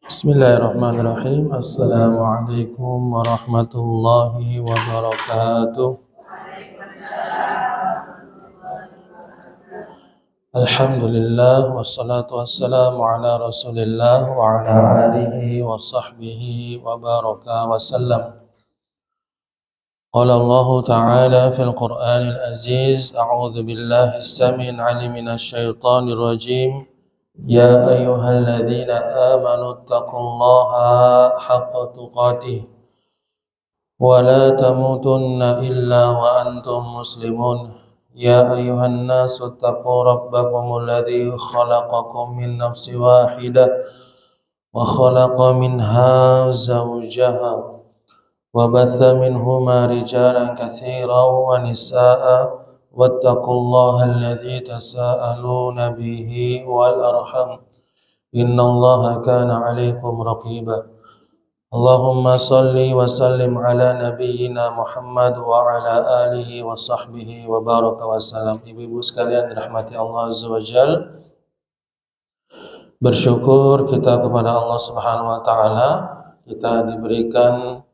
Bismillahirrahmanirrahim. Assalamualaikum warahmatullahi wabarakatuh. Alhamdulillah wassalatu wassalamu ala Rasulillah wa ala alihi wa sahbihi wa baraka wa sallam. Qala Allah Ta'ala fil Qur'anil Aziz, a'udzu billahi as-sami'il 'alim minasy syaithanir rajim. Ya ayyuhalladzina amanu taqullaha haqqa tuqatih wa la tamutunna illa wa antum muslimun. Ya ayyuhan nasu taqu rabbakumul ladzi khalaqakum min nafsin wahidah wa khalaqa minha zawjaha wa batha minhuma rijalan katsiran wa nisaa'a wattaqullaha alladzi tasaaluna bihi wal arham innallaha kana 'alaikum raqiba. Allahumma salli wa sallim ala nabiyyina Muhammad wa ala alihi wa sahbihi wa baraka wa salam. Ibu-ibu sekalian dirahmati Allah Azza wa Jal, bersyukur kita kepada Allah Subhanahu wa taala, kita diberikan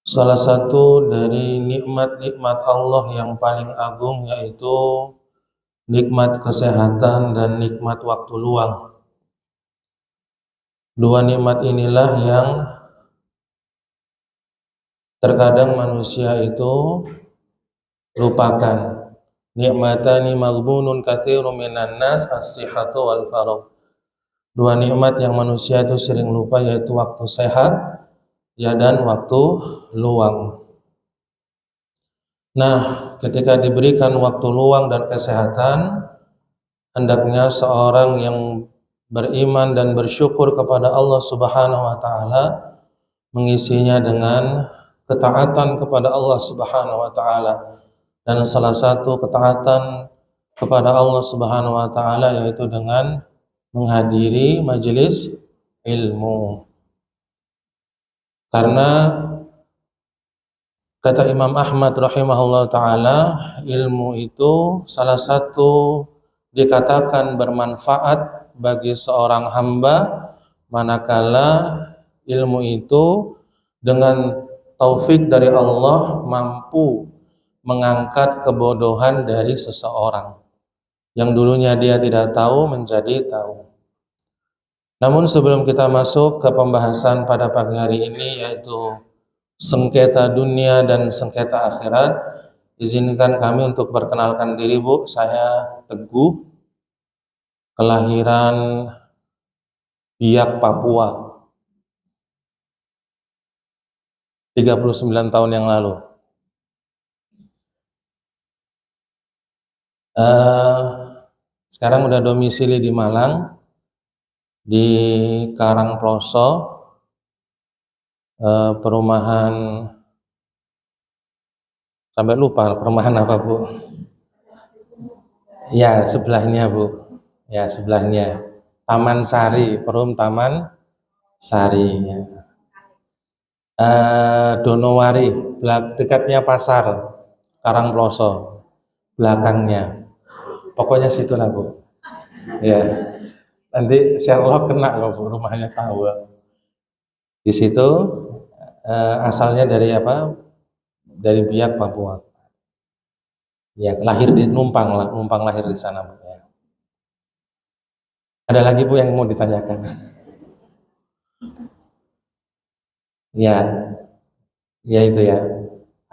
salah satu dari nikmat-nikmat Allah yang paling agung, yaitu nikmat kesehatan dan nikmat waktu luang. Dua nikmat inilah yang terkadang manusia itu lupakan. Nikmatani maghbunun katsirun minan nas as-sihhatu wal faragh. Dua nikmat yang manusia itu sering lupa, yaitu waktu sehat dan waktu luang. Nah, ketika diberikan waktu luang dan kesehatan, hendaknya seorang yang beriman dan bersyukur kepada Allah Subhanahu wa taala mengisinya dengan ketaatan kepada Allah Subhanahu wa taala. Dan salah satu ketaatan kepada Allah Subhanahu wa taala yaitu dengan menghadiri majelis ilmu. Karena kata Imam Ahmad rahimahullah ta'ala, ilmu itu salah satu dikatakan bermanfaat bagi seorang hamba manakala ilmu itu dengan taufik dari Allah mampu mengangkat kebodohan dari seseorang yang dulunya dia tidak tahu menjadi tahu. Namun sebelum kita masuk ke pembahasan pada pagi hari ini, yaitu sengketa dunia dan sengketa akhirat, izinkan kami untuk perkenalkan diri, Bu. Saya Teguh, kelahiran Biak, Papua, 39 tahun yang lalu. Sekarang udah domisili di Malang, di Karangploso, perumahan, sampai lupa perumahan apa, Bu? Ya, sebelahnya, Bu. Ya, sebelahnya. Taman Sari, Perum Taman Sari. Ya. Donowari, dekatnya pasar Karangploso, belakangnya. Pokoknya situlah, Bu. Ya. Nanti Sherlock kena kok, Bu, rumahnya tahu. Di situ asalnya dari apa? Dari Biak, Papua. Ya, lahir di numpang lahir di sana, Bu. Ya. Ada lagi, Bu, yang mau ditanyakan? Ya, ya itu ya.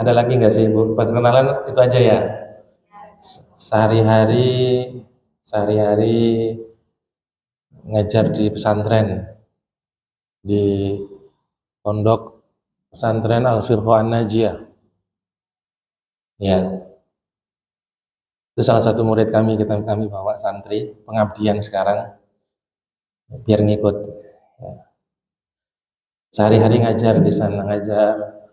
Ada lagi nggak sih, Bu? Perkenalan itu aja ya. Sehari-hari ngajar di pesantren, di pondok pesantren Al-Firqah An-Najiyah. Ya, itu salah satu murid kami bawa santri pengabdian sekarang, biar ngikut. Ya. Sehari-hari ngajar di sana, ngajar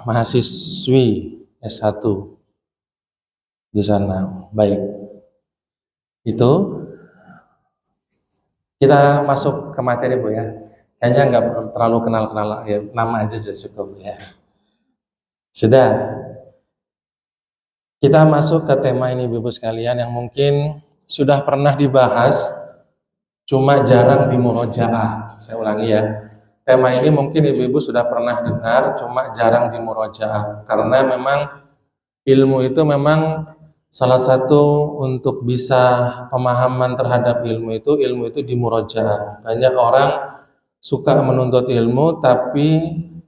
mahasiswi S1 di sana. Baik, itu kita masuk ke materi, Bu, ya. Kayaknya nggak terlalu kenal ya, nama aja sudah cukup, ya. Sudah. Kita masuk ke tema ini, Ibu sekalian, yang mungkin sudah pernah dibahas cuma jarang dimurojaah. Saya ulangi ya. Tema ini mungkin ibu-ibu sudah pernah dengar, cuma jarang dimurojaah. Karena memang ilmu itu memang salah satu untuk bisa pemahaman terhadap ilmu itu dimurojaah. Banyak orang suka menuntut ilmu tapi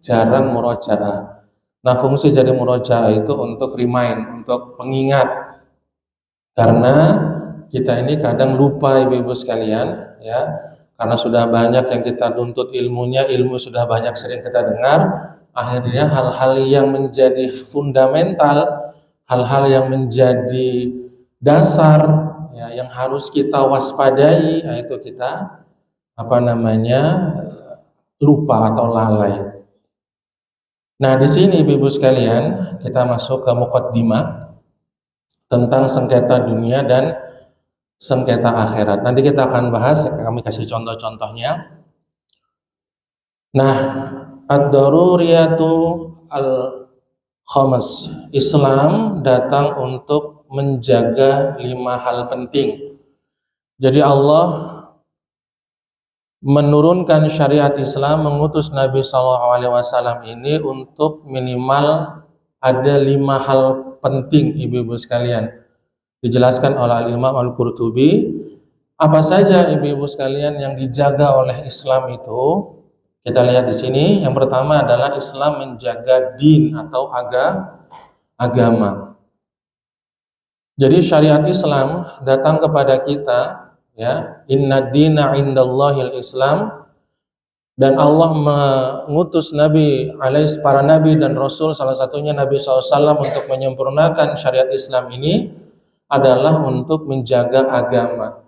jarang murojaah. Nah, fungsi jadi murojaah itu untuk remind, untuk pengingat. Karena kita ini kadang lupa ibu-ibu sekalian, ya. Karena sudah banyak yang kita tuntut ilmunya, ilmu sudah banyak sering kita dengar, akhirnya hal-hal yang menjadi fundamental, hal-hal yang menjadi dasar, ya, yang harus kita waspadai, itu kita lupa atau lalai. Nah, di sini ibu-ibu sekalian, kita masuk ke muqaddimah tentang sengketa dunia dan sengketa akhirat. Nanti kita akan bahas, kami kasih contoh-contohnya. Nah, ad-daruriyatu al-khamas. Islam datang untuk menjaga 5 hal penting. Jadi Allah menurunkan syariat Islam, mengutus Nabi SAW ini untuk minimal ada 5 hal penting ibu-ibu sekalian. Dijelaskan oleh Imam Al-Qurtubi, apa saja ibu-ibu sekalian yang dijaga oleh Islam itu? Kita lihat di sini. Yang pertama adalah Islam menjaga din atau agama. Jadi syariat Islam datang kepada kita, ya, inna dina indallahil Islam, dan Allah mengutus para nabi dan rasul, salah satunya Nabi SAW, untuk menyempurnakan syariat Islam ini adalah untuk menjaga agama.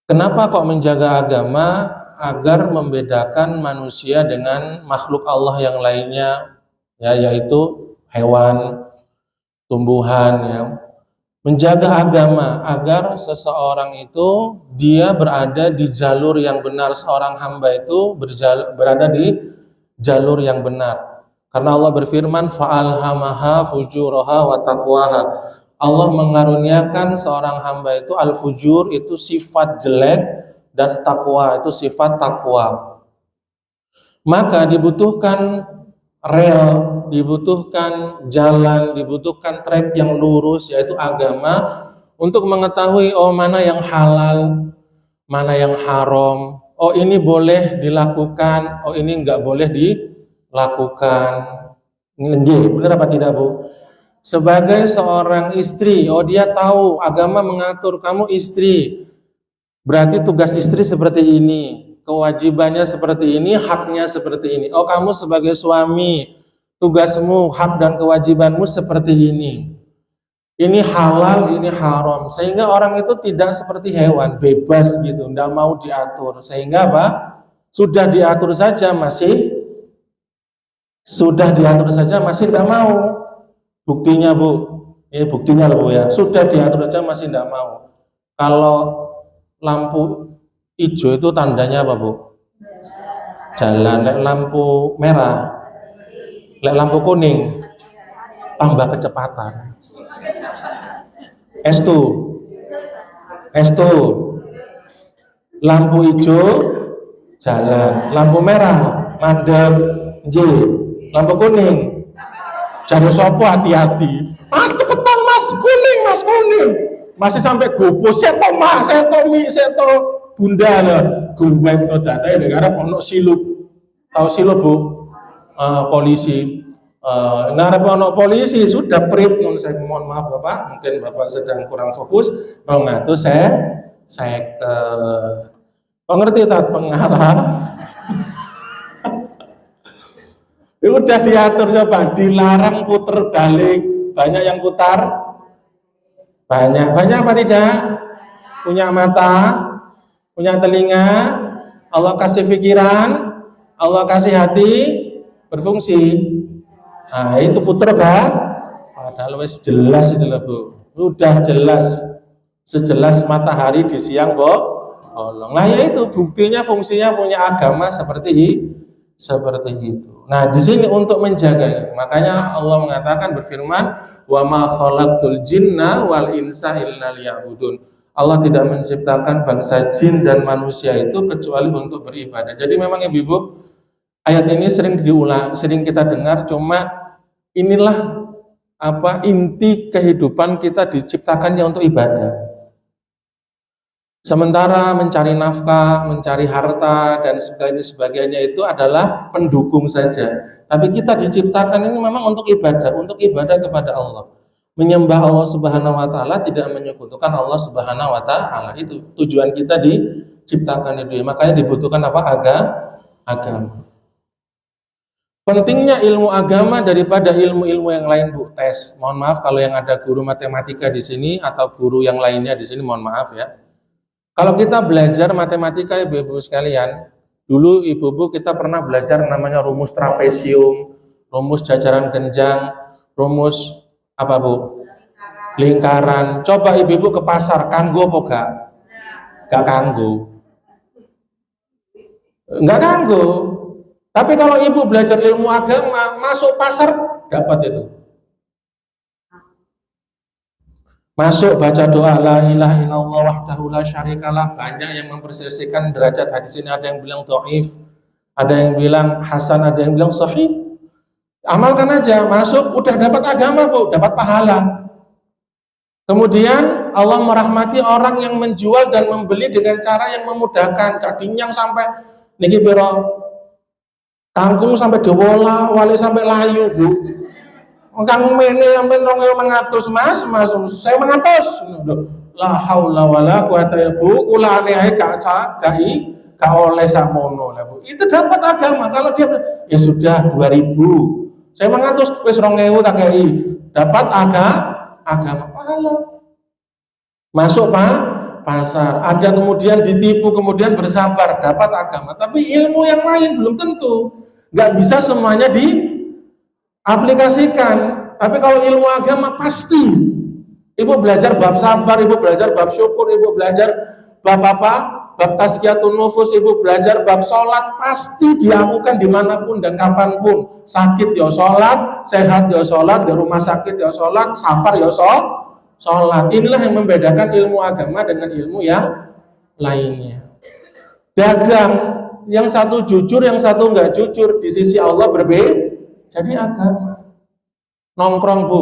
Kenapa kok menjaga agama? Agar membedakan manusia dengan makhluk Allah yang lainnya, ya, yaitu hewan, tumbuhan, ya. Menjaga agama agar seseorang itu dia berada di jalur yang benar, seorang hamba itu berada di jalur yang benar. Karena Allah berfirman, fa'alhamaha fujuraha wa taqwaha. Allah mengaruniakan seorang hamba itu al-fujur, itu sifat jelek, dan takwa itu sifat takwa. Maka dibutuhkan rel, dibutuhkan jalan, dibutuhkan trek yang lurus, yaitu agama, untuk mengetahui mana yang halal, mana yang haram, ini boleh dilakukan, ini enggak boleh dilakukan. Ini benar apa tidak, Bu? Sebagai seorang istri, dia tahu agama mengatur kamu istri, berarti tugas istri seperti ini, kewajibannya seperti ini, haknya seperti ini. Kamu sebagai suami, tugasmu, hak dan kewajibanmu seperti ini. Ini halal, ini haram. Sehingga orang itu tidak seperti hewan, bebas gitu, tidak mau diatur. Sehingga apa? Sudah diatur saja masih tidak mau. Buktinya, Bu, ini buktinya loh, Bu, ya. Sudah diatur saja masih tidak mau. Kalau lampu hijau itu tandanya apa, Bu? Jalan. Lek lampu merah, lek lampu kuning, tambah kecepatan. S2. Lampu hijau jalan, lampu merah mandek, lampu kuning cari sopo, hati-hati. Mas cepetan mas, kuning. Masih sampai gopo, seto bunda lah. Gue itu data ya negara ono silup. Tahu silup, Bu? Polisi. Ono polisi sudah print. Saya mohon maaf Bapak, mungkin Bapak sedang kurang fokus. Itu saya pengerti tak pengalah. Udah diatur, coba dilarang puter balik. Banyak yang putar. Banyak apa tidak? Punya mata, punya telinga, Allah kasih pikiran, Allah kasih hati, berfungsi. Nah, itu puter, Pak. Padahal wis jelas itu loh, Bu. Udah jelas. Sejelas matahari di siang, bolong. Nah, ya itu buktinya, fungsinya punya agama seperti itu. Nah, di sini untuk menjaga, makanya Allah mengatakan, berfirman, wa ma khalaqtul jinna wal insa illa liya'budun. Allah tidak menciptakan bangsa jin dan manusia itu kecuali untuk beribadah. Jadi memang ibu-ibu, ayat ini sering diulang, sering kita dengar, cuma inilah inti kehidupan kita diciptakannya untuk ibadah. Sementara mencari nafkah, mencari harta dan sebagainya itu adalah pendukung saja. Tapi kita diciptakan ini memang untuk ibadah kepada Allah. Menyembah Allah Subhanahu wa taala, tidak menyekutukan Allah Subhanahu wa taala. Itu tujuan kita diciptakan itu. Makanya dibutuhkan agama. Pentingnya ilmu agama daripada ilmu-ilmu yang lain, Bu. Mohon maaf kalau yang ada guru matematika di sini atau guru yang lainnya di sini, mohon maaf ya. Kalau kita belajar matematika, ibu-ibu sekalian, dulu ibu-ibu kita pernah belajar namanya rumus trapesium, rumus jajaran genjang, rumus apa, Bu? Lingkaran. Coba ibu-ibu ke pasar, kanggo apa gak? Gak kanggo. Enggak kanggo. Tapi kalau ibu belajar ilmu agama, masuk pasar dapat itu. Masuk baca doa la ilaha illallah wahdahu la syarikalah, banyak yang memperselisihkan derajat hadis ini, ada yang bilang dhaif, ada yang bilang hasan, ada yang bilang sahih. Amalkan aja, masuk udah dapat agama, Bu, dapat pahala. Kemudian Allah merahmati orang yang menjual dan membeli dengan cara yang memudahkan, kadinyang sampai niki piro kangkung sampai dewola, wali sampai layu, Bu. Kang mene yang menong mengatus mas, saya mengatus. La haula wala quwata illa billah. Kula ane gak oleh samono lah, Bu. Itu dapat agama. Kalau dia ya sudah 2000. Saya mengatus wis 2000 tak kei. Dapat agama pahala. Masuk pasar. Ada kemudian ditipu, kemudian bersabar, dapat agama. Tapi ilmu yang lain belum tentu. Nggak bisa semuanya diaplikasikan. Tapi kalau ilmu agama pasti. Ibu belajar bab sabar, ibu belajar bab syukur, ibu belajar bab apa? Bab tazkiyatun nufus, ibu belajar bab sholat, pasti dilakukan dimanapun dan kapanpun. Sakit ya sholat, sehat ya sholat, di rumah sakit ya sholat, safar ya sholat. Inilah yang membedakan ilmu agama dengan ilmu yang lainnya. Dagang, yang satu jujur, yang satu enggak jujur, di sisi Allah berbeda. Jadi agama. Nongkrong, Bu,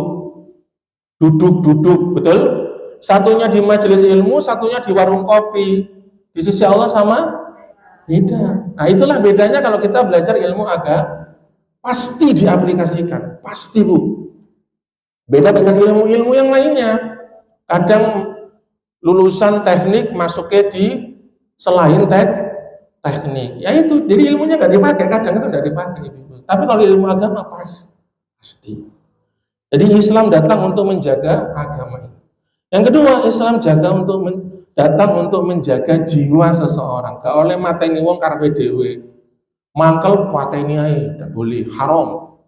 duduk, betul? Satunya di majelis ilmu, satunya di warung kopi. Di sisi Allah sama? Beda. Nah, itulah bedanya kalau kita belajar ilmu agama. Pasti diaplikasikan, pasti, Bu. Beda dengan ilmu-ilmu yang lainnya. Kadang lulusan teknik masuknya di selain teknik. Ya itu, jadi ilmunya nggak dipakai, kadang itu nggak dipakai. Tapi kalau ilmu agama pasti. Jadi Islam datang untuk menjaga agama ini. Yang kedua, Islam datang untuk menjaga jiwa seseorang. Gak oleh mateni wong karepe dhewe. Mangkel pateni ae, tidak boleh, haram.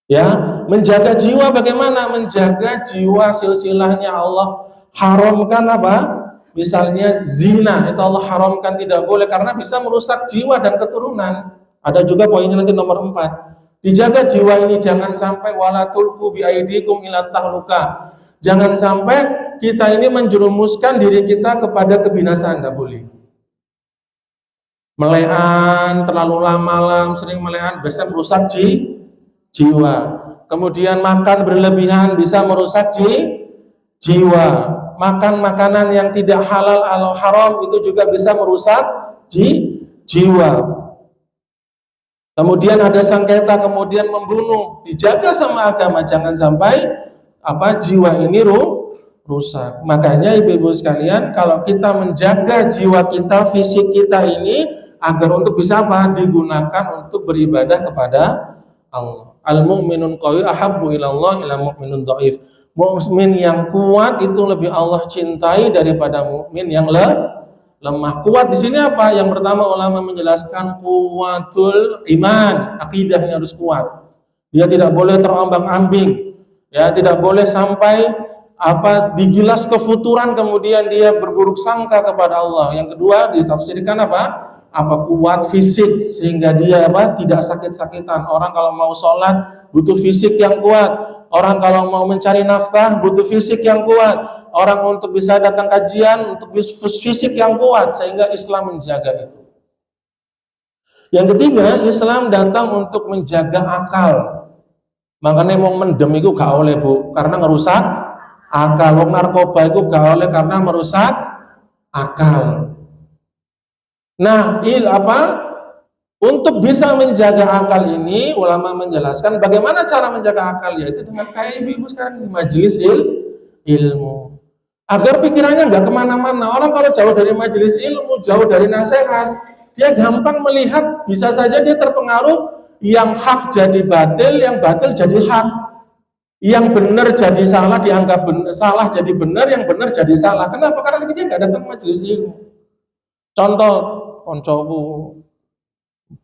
Ya, menjaga jiwa bagaimana? Menjaga jiwa silsilahnya Allah haramkan apa? Misalnya zina, itu Allah haramkan, tidak boleh karena bisa merusak jiwa dan keturunan. Ada juga poinnya nanti nomor 4. Dijaga jiwa ini, jangan sampai wala tulqu bi aidikum ila tahluka. Jangan sampai kita ini menjerumuskan diri kita kepada kebinasaan, tidak boleh. Melean, terlalu lama sering melean bisa merusak jiwa. Kemudian makan berlebihan bisa merusak jiwa. Makan makanan yang tidak halal atau haram itu juga bisa merusak jiwa. Kemudian ada sengketa, kemudian membunuh. Dijaga sama agama, jangan sampai jiwa ini rusak. Makanya ibu-ibu sekalian, kalau kita menjaga jiwa kita, fisik kita ini agar untuk bisa digunakan untuk beribadah kepada Allah. Al-mu'minun qawi ahabbu ilallah ila mu'minun dhaif. Mukmin yang kuat itu lebih Allah cintai daripada mukmin yang lemah. Kuat di sini apa? Yang pertama ulama menjelaskan kuatul iman, akidahnya harus kuat. Dia tidak boleh terombang-ambing. Ya, tidak boleh sampai digilas kefuturan kemudian dia berburuk sangka kepada Allah. Yang kedua ditafsirkan kuat fisik sehingga dia tidak sakit-sakitan. Orang kalau mau sholat butuh fisik yang kuat. Orang kalau mau mencari nafkah butuh fisik yang kuat. Orang untuk bisa datang kajian untuk fisik yang kuat, sehingga Islam menjaga itu. Yang ketiga, Islam datang untuk menjaga akal. Makanya mau mendem itu gak oleh bu, karena ngerusak akal. Wong narkoba itu gak oleh karena merusak akal. Nah, untuk bisa menjaga akal ini, ulama menjelaskan bagaimana cara menjaga akal, yaitu dengan kayak ibu sekarang di majelis ilmu. Agar pikirannya nggak kemana-mana. Orang kalau jauh dari majelis ilmu, jauh dari nasihat, dia gampang melihat, bisa saja dia terpengaruh, yang hak jadi batil, yang batil jadi hak. Yang benar jadi salah, dianggap salah jadi benar, yang benar jadi salah. Kenapa? Karena dia nggak datang majelis ilmu. Contoh, koncoku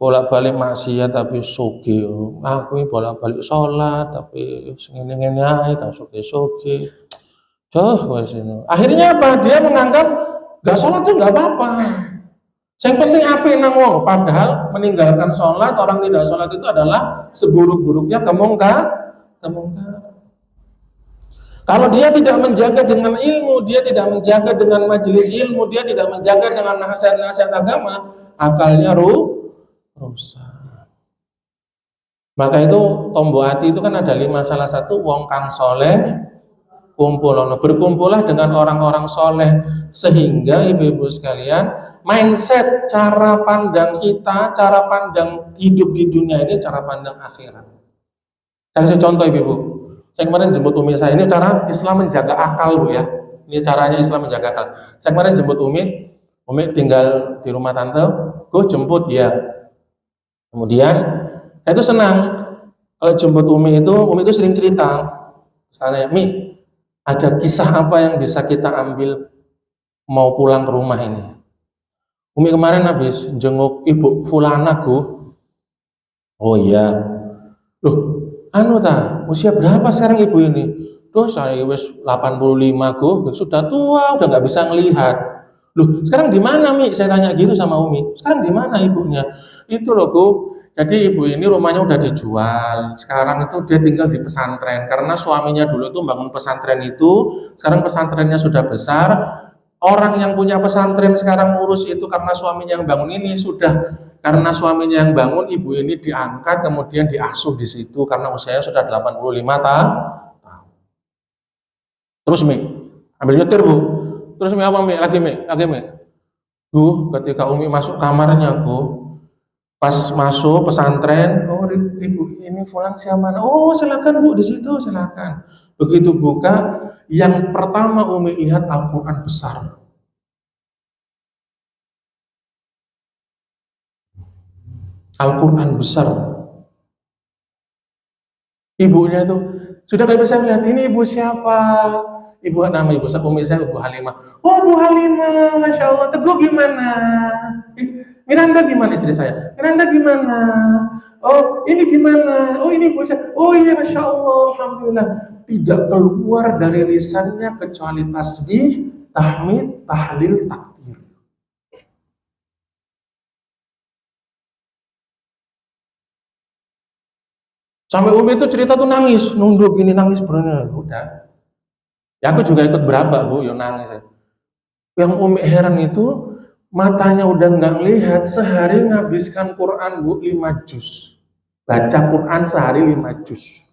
bolak-balik maksiat tapi sugih. Aku bolak-balik sholat tapi ngene-ngene ae gak sugih-sugih. Akhirnya apa? Dia menganggap gak sholat itu gak apa-apa. Yang penting apa nang wong, padahal meninggalkan sholat, orang tidak sholat itu adalah seburuk-buruknya kemungkaran. Kalau dia tidak menjaga dengan ilmu, dia tidak menjaga dengan majelis ilmu, dia tidak menjaga dengan nasihat-nasihat agama, akalnya rusak. Maka itu tombok hati itu kan ada 5, salah satu wong kang soleh kumpulono, berkumpullah dengan orang-orang soleh, sehingga ibu-ibu sekalian mindset, cara pandang kita, cara pandang hidup di dunia ini, cara pandang akhirat. Saya kasih contoh ibu-ibu. Saya kemarin jemput Umi saya, ini cara Islam menjaga akal bu ya. Ini caranya Islam menjaga akal. Saya kemarin jemput Umi tinggal di rumah tante, gue jemput ya. Kemudian saya itu senang kalau jemput Umi itu sering cerita. Tanya, Mi, ada kisah apa yang bisa kita ambil mau pulang ke rumah ini? Umi kemarin habis jenguk ibu fulana gu. Oh iya. Loh, usia berapa sekarang ibu ini? Duh, saya wis 85 gu, sudah tua, udah nggak bisa ngelihat. Loh, sekarang di mana Mi? Saya tanya gitu sama Umi. Sekarang di mana ibunya? Itu loh gu. Jadi ibu ini rumahnya udah dijual. Sekarang itu dia tinggal di pesantren karena suaminya dulu itu bangun pesantren itu. Sekarang pesantrennya sudah besar. Orang yang punya pesantren sekarang ngurus itu karena suaminya yang bangun ini sudah. Karena suaminya yang bangun, ibu ini diangkat kemudian diasuh di situ karena usianya sudah 85 tahun. Terus Mi, ambil nyetir bu. Terus Mi apa Mi? Lagi Mi. Bu, ketika Umi masuk kamarnya bu, pas masuk pesantren, oh ibu ini fulan siapa? Oh silakan bu, di situ silakan. Begitu buka, yang pertama Umi lihat Al-Quran besar. Al-Quran besar. Ibunya tuh sudah gak bisa melihat, ini ibu siapa? Nama ibu Umi saya Bu Halimah. Oh Bu Halimah, Masya Allah. Teguh gimana? Miranda gimana istri saya? Miranda gimana? Oh ini gimana? Oh ini Bu saya. Oh iya Masya Allah, Alhamdulillah. Tidak keluar dari lisannya kecuali tasbih, tahmid, tahlil, takbir. Sampai Umi itu cerita tuh nangis, nunduk gini nangis bener. Udah. Ya aku juga ikut berapa bu, nangis. Yang Umi heran itu matanya udah nggak lihat, sehari ngabiskan Quran bu 5 juz. Baca Quran sehari 5 juz.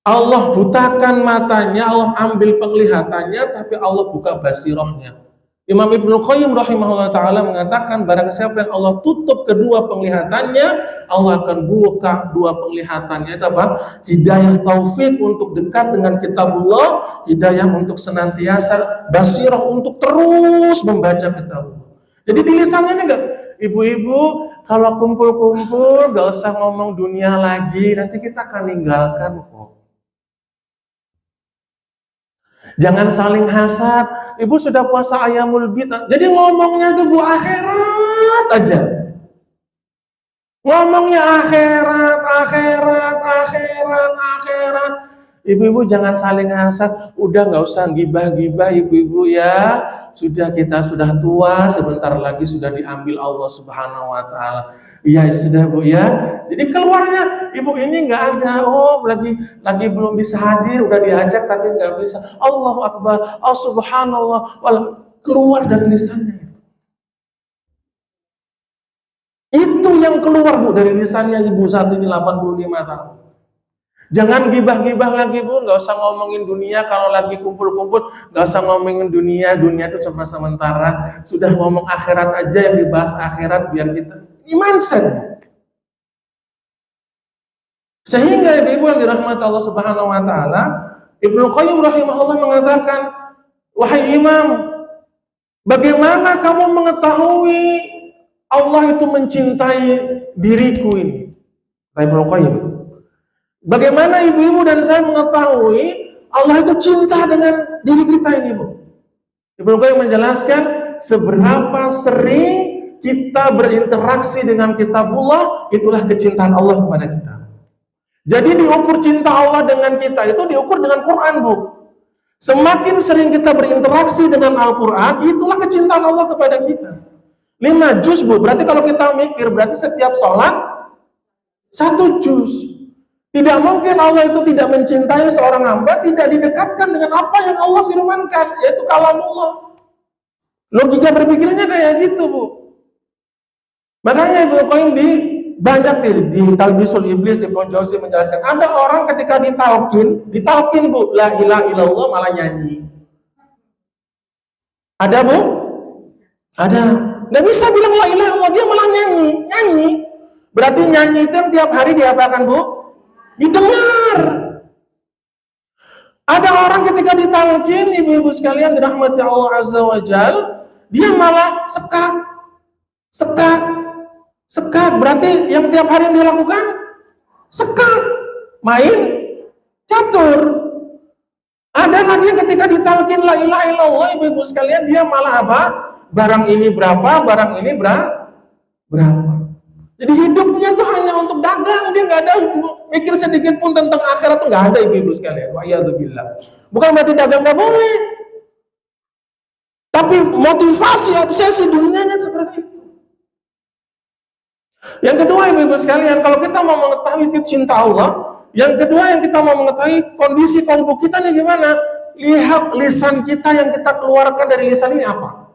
Allah butakan matanya, Allah ambil penglihatannya, tapi Allah buka basirohnya. Imam Ibnu Qayyim rahimahullah ta'ala mengatakan, barang siapa yang Allah tutup kedua penglihatannya, Allah akan buka dua penglihatannya. Itu apa? Hidayah taufik untuk dekat dengan kitabullah, hidayah untuk senantiasa basiroh untuk terus membaca kitabullah. Jadi di lisannya enggak, ibu-ibu kalau kumpul-kumpul gak usah ngomong dunia lagi, nanti kita akan ninggalkan kok. Jangan saling hasad. Ibu sudah puasa ayamul bid, jadi ngomongnya tuh bu akhirat aja. Ngomongnya akhirat. Ibu-ibu jangan saling hasad, udah nggak usah gibah-gibah ibu-ibu ya. Sudah kita sudah tua, sebentar lagi sudah diambil Allah Subhanahu wa taala. Iya sudah Bu ya. Jadi keluarnya ibu ini nggak ada, oh lagi belum bisa hadir, udah diajak tapi nggak bisa. Allahu Akbar, oh Subhanallah, keluar dari lisannya. Itu yang keluar Bu dari lisannya ibu saat ini 85 tahun. Jangan gibah-gibah lagi Bu, nggak usah ngomongin dunia kalau lagi kumpul-kumpul, nggak usah ngomongin dunia itu cuma sementara. Sudah ngomong akhirat aja, yang dibahas akhirat biar kita ini mindset Bu. Sehingga ibu yang dirahmati Allah Subhanahu wa taala, Ibnu Qayyim rahimahullah mengatakan, wahai imam, bagaimana kamu mengetahui Allah itu mencintai diriku ini? Ibnu Qayyim. Bagaimana ibu-ibu dan saya mengetahui Allah itu cinta dengan diri kita ini, Bu? Ibnu Qayyim menjelaskan seberapa sering kita berinteraksi dengan kitabullah, itulah kecintaan Allah kepada kita. Jadi diukur cinta Allah dengan kita itu diukur dengan Quran, Bu. Semakin sering kita berinteraksi dengan Al-Quran, itulah kecintaan Allah kepada kita. 5 juz, Bu. Berarti kalau kita mikir, berarti setiap sholat 1 juz. Tidak mungkin Allah itu tidak mencintai seorang hamba, tidak didekatkan dengan apa yang Allah firmankan, yaitu kalamullah. Logika berpikirnya kayak gitu, Bu. Makanya Ibnu Qayyim banyak di Talbisul Iblis, Ibnu Jauzi menjelaskan, ada orang ketika ditalkin Bu, la ilaha illallah malah nyanyi. Ada Bu? Ada. Nggak bisa bilang la ilaha illallah, dia malah nyanyi. Berarti nyanyi itu yang tiap hari diapakan Bu? Didengar. Ada orang ketika ditalkin, ibu-ibu sekalian dirahmati Allah Azza wa Jal, dia malah sekak. Berarti yang tiap hari yang dia lakukan sekak, main catur. Ada lagi yang ketika ditalkin la ilaha illallah, ibu-ibu sekalian, dia malah apa? Barang ini berapa, barang ini berapa. Jadi hidupnya tuh hanya untuk dagang, dia nggak ada mikir sedikit pun tentang akhirat, tuh nggak ada ibu-ibu sekalian. Wa'iyadzubillah. Bukan berarti dagang nggak boleh, tapi motivasi, obsesi dunianya seperti itu. Yang kedua ibu-ibu sekalian, kalau kita mau mengetahui cinta Allah, yang kedua yang kita mau mengetahui kondisi kalbu kita nih gimana, lihat lisan kita yang kita keluarkan dari lisan ini apa.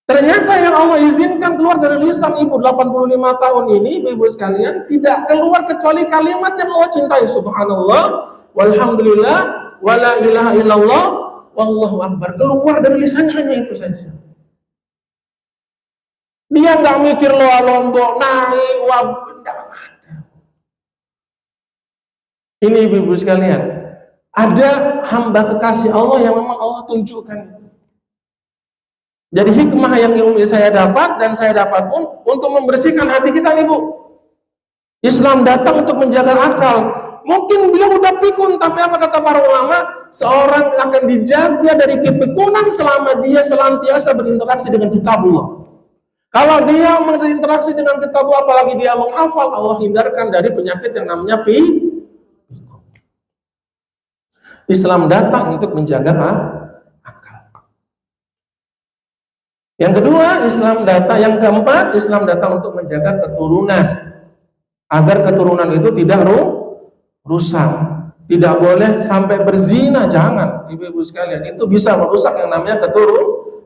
Ternyata yang Allah izinkan keluar dari lisan ibu 85 tahun ini, ibu-ibu sekalian, tidak keluar kecuali kalimat yang Allah cintai. Subhanallah, walhamdulillah, wala ilaha illallah, wallahu akbar. Keluar dari lisannya hanya itu saja. Dia nggak mikir lombok, naik, tidak ada. Ini ibu-ibu sekalian, ada hamba kekasih Allah yang memang Allah tunjukkan itu. Jadi hikmah yang saya dapat dan saya dapat pun untuk membersihkan hati kita nih Bu. Islam datang untuk menjaga akal. Mungkin beliau udah pikun, tapi apa kata para ulama? Seorang akan dijaga dari kepikunan selama dia senantiasa berinteraksi dengan kitabullah. Kalau dia berinteraksi dengan kitabullah, apalagi dia menghafal, Allah hindarkan dari penyakit yang namanya pikun. Islam datang untuk menjaga akal. Yang kedua, yang keempat, Islam datang untuk menjaga keturunan. Agar keturunan itu tidak rusak. Tidak boleh sampai berzina, jangan. Ibu-ibu sekalian, itu bisa merusak yang namanya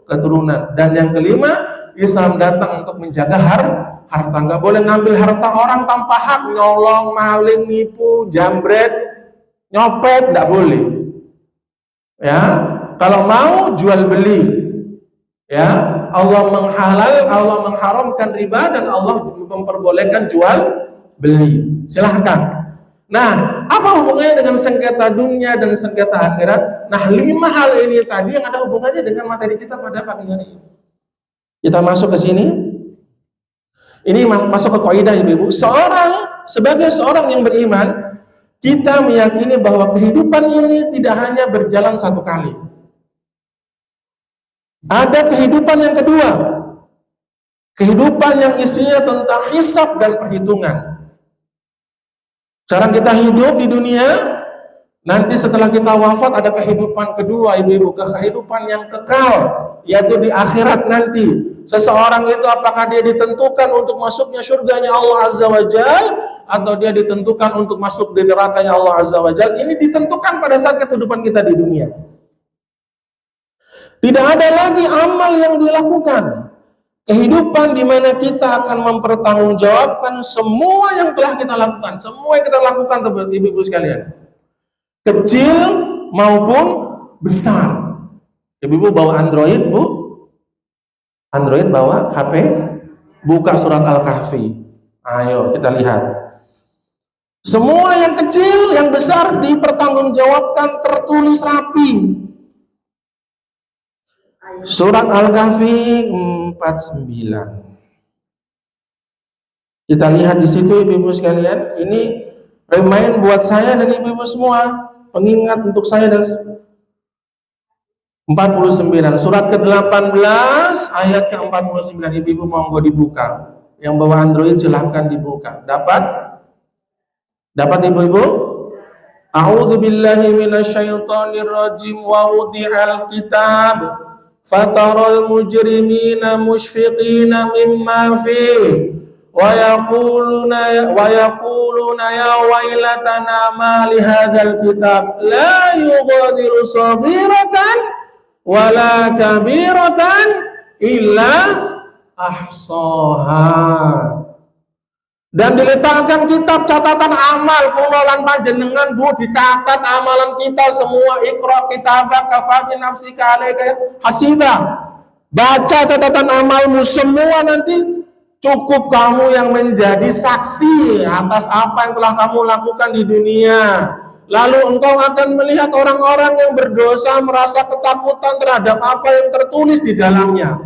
keturunan. Dan yang kelima, Islam datang untuk menjaga harta. Nggak boleh ngambil harta orang tanpa hak, nyolong, maling, nipu, jambret, nyopet, nggak boleh. Ya, kalau mau jual beli. Ya, Allah mengharamkan riba dan Allah memperbolehkan jual beli. Silahkan. Nah, apa hubungannya dengan sengketa dunia dan sengketa akhirat? Nah, 5 hal ini tadi yang ada hubungannya dengan materi kita pada pagi hari ini. Kita masuk ke sini. Ini masuk ke kaidah ibu-ibu. Sebagai seorang yang beriman, kita meyakini bahwa kehidupan ini tidak hanya berjalan satu kali. Ada kehidupan yang kedua, kehidupan yang isinya tentang hisab dan perhitungan. Cara kita hidup di dunia, nanti setelah kita wafat ada kehidupan kedua, ibu-ibu, kehidupan yang kekal, yaitu di akhirat nanti. Seseorang itu apakah dia ditentukan untuk masuknya surganya Allah Azza wa Jal, atau dia ditentukan untuk masuk di nerakanya Allah Azza wa Jal. Ini ditentukan pada saat kehidupan kita di dunia. Tidak ada lagi amal yang dilakukan. Kehidupan di mana kita akan mempertanggungjawabkan semua yang telah kita lakukan, semua yang kita lakukan, ibu-ibu sekalian, kecil maupun besar. Ibu-ibu bawa Android, Bu? Android bawa HP? Buka surat Al-Kahfi. Ayo kita lihat. Semua yang kecil, yang besar dipertanggungjawabkan, tertulis rapi. Surat Al-Kahfi 49. Kita lihat di situ, ibu-ibu sekalian. Ini remind buat saya dan ibu-ibu semua, pengingat untuk saya dan 49. Surat ke-18 ayat ke-49. Ibu-ibu monggo dibuka. Yang bawa Android silahkan dibuka. Dapat ibu-ibu? A'udzu billahi minasyaitonir rajim wa wudi'al kitab fataral mujrimina mushfiqina mimma fihi wa yaquluna ya wailatana ma li hadzal kitab la yughadiru saghiratan wala kabiratan illa ahsaha. Dan diletakkan kitab catatan amal kunolan panjenengan, Bu, dicatat amalan kita semua. Iqra kitabaka kafa bi nafsika alaika hasiba. Baca catatan amalmu semua, nanti cukup kamu yang menjadi saksi atas apa yang telah kamu lakukan di dunia. Lalu engkau akan melihat orang-orang yang berdosa merasa ketakutan terhadap apa yang tertulis di dalamnya.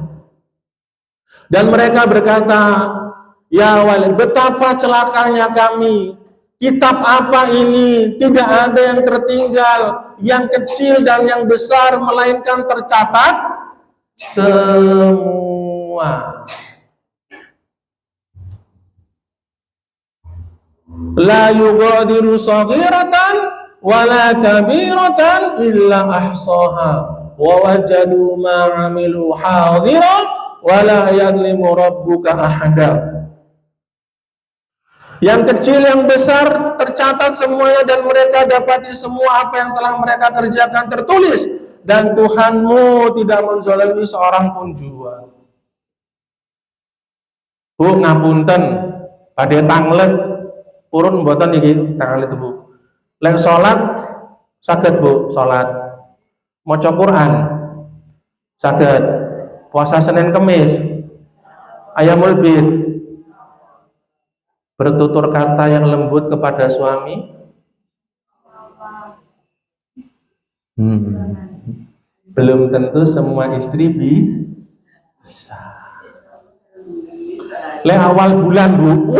Dan mereka berkata, ya walid, betapa celakanya kami. Kitab apa ini? Tidak ada yang tertinggal, yang kecil dan yang besar, melainkan tercatat semua. La yughadiru saghiratan wala kabiratan illa ahsaha wa wajadu ma 'amilu hadira wala yadlimu rabbuka ahada. Yang kecil yang besar tercatat semuanya, dan mereka dapati semua apa yang telah mereka kerjakan tertulis, dan Tuhanmu tidak menzalimi seorang pun jua. Bu, ngapunten, badhe tanglet purun mboten iki tanglet, Bu. Lek salat saged, Bu, salat. Maca Quran saged. Puasa Senin Kemis, Ayamul Bid, bertutur kata yang lembut kepada suami. Belum tentu semua istri bisa. Le awal bulan, Bu,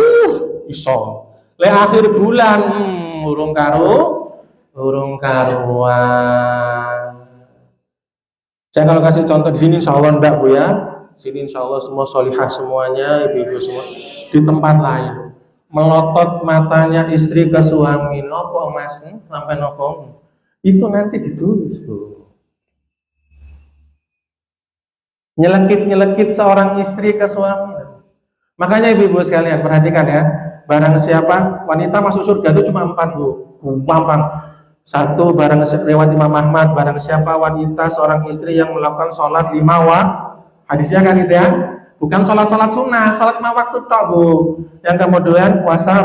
iso. Le akhir bulan, urung karuan. Saya kalau kasih contoh di sini, insya Allah enggak, Bu, ya. Sini insya Allah semua solihah semuanya, ibu-ibu semua. Di tempat lain, melotot matanya istri ke suami, nopo mas, sampai nopo, itu nanti ditulis, Bu. Nyelekit seorang istri ke suami. Makanya ibu-ibu sekalian perhatikan ya, barang siapa wanita masuk surga itu cuma 4, Bu. Gampang. 1, barang lewat Imam Ahmad, barang siapa wanita seorang istri yang melakukan sholat 5 waktu, hadisnya kan itu ya, bukan sholat sunnah, sholat 5 waktu tok, Bu. Yang kemudian puasa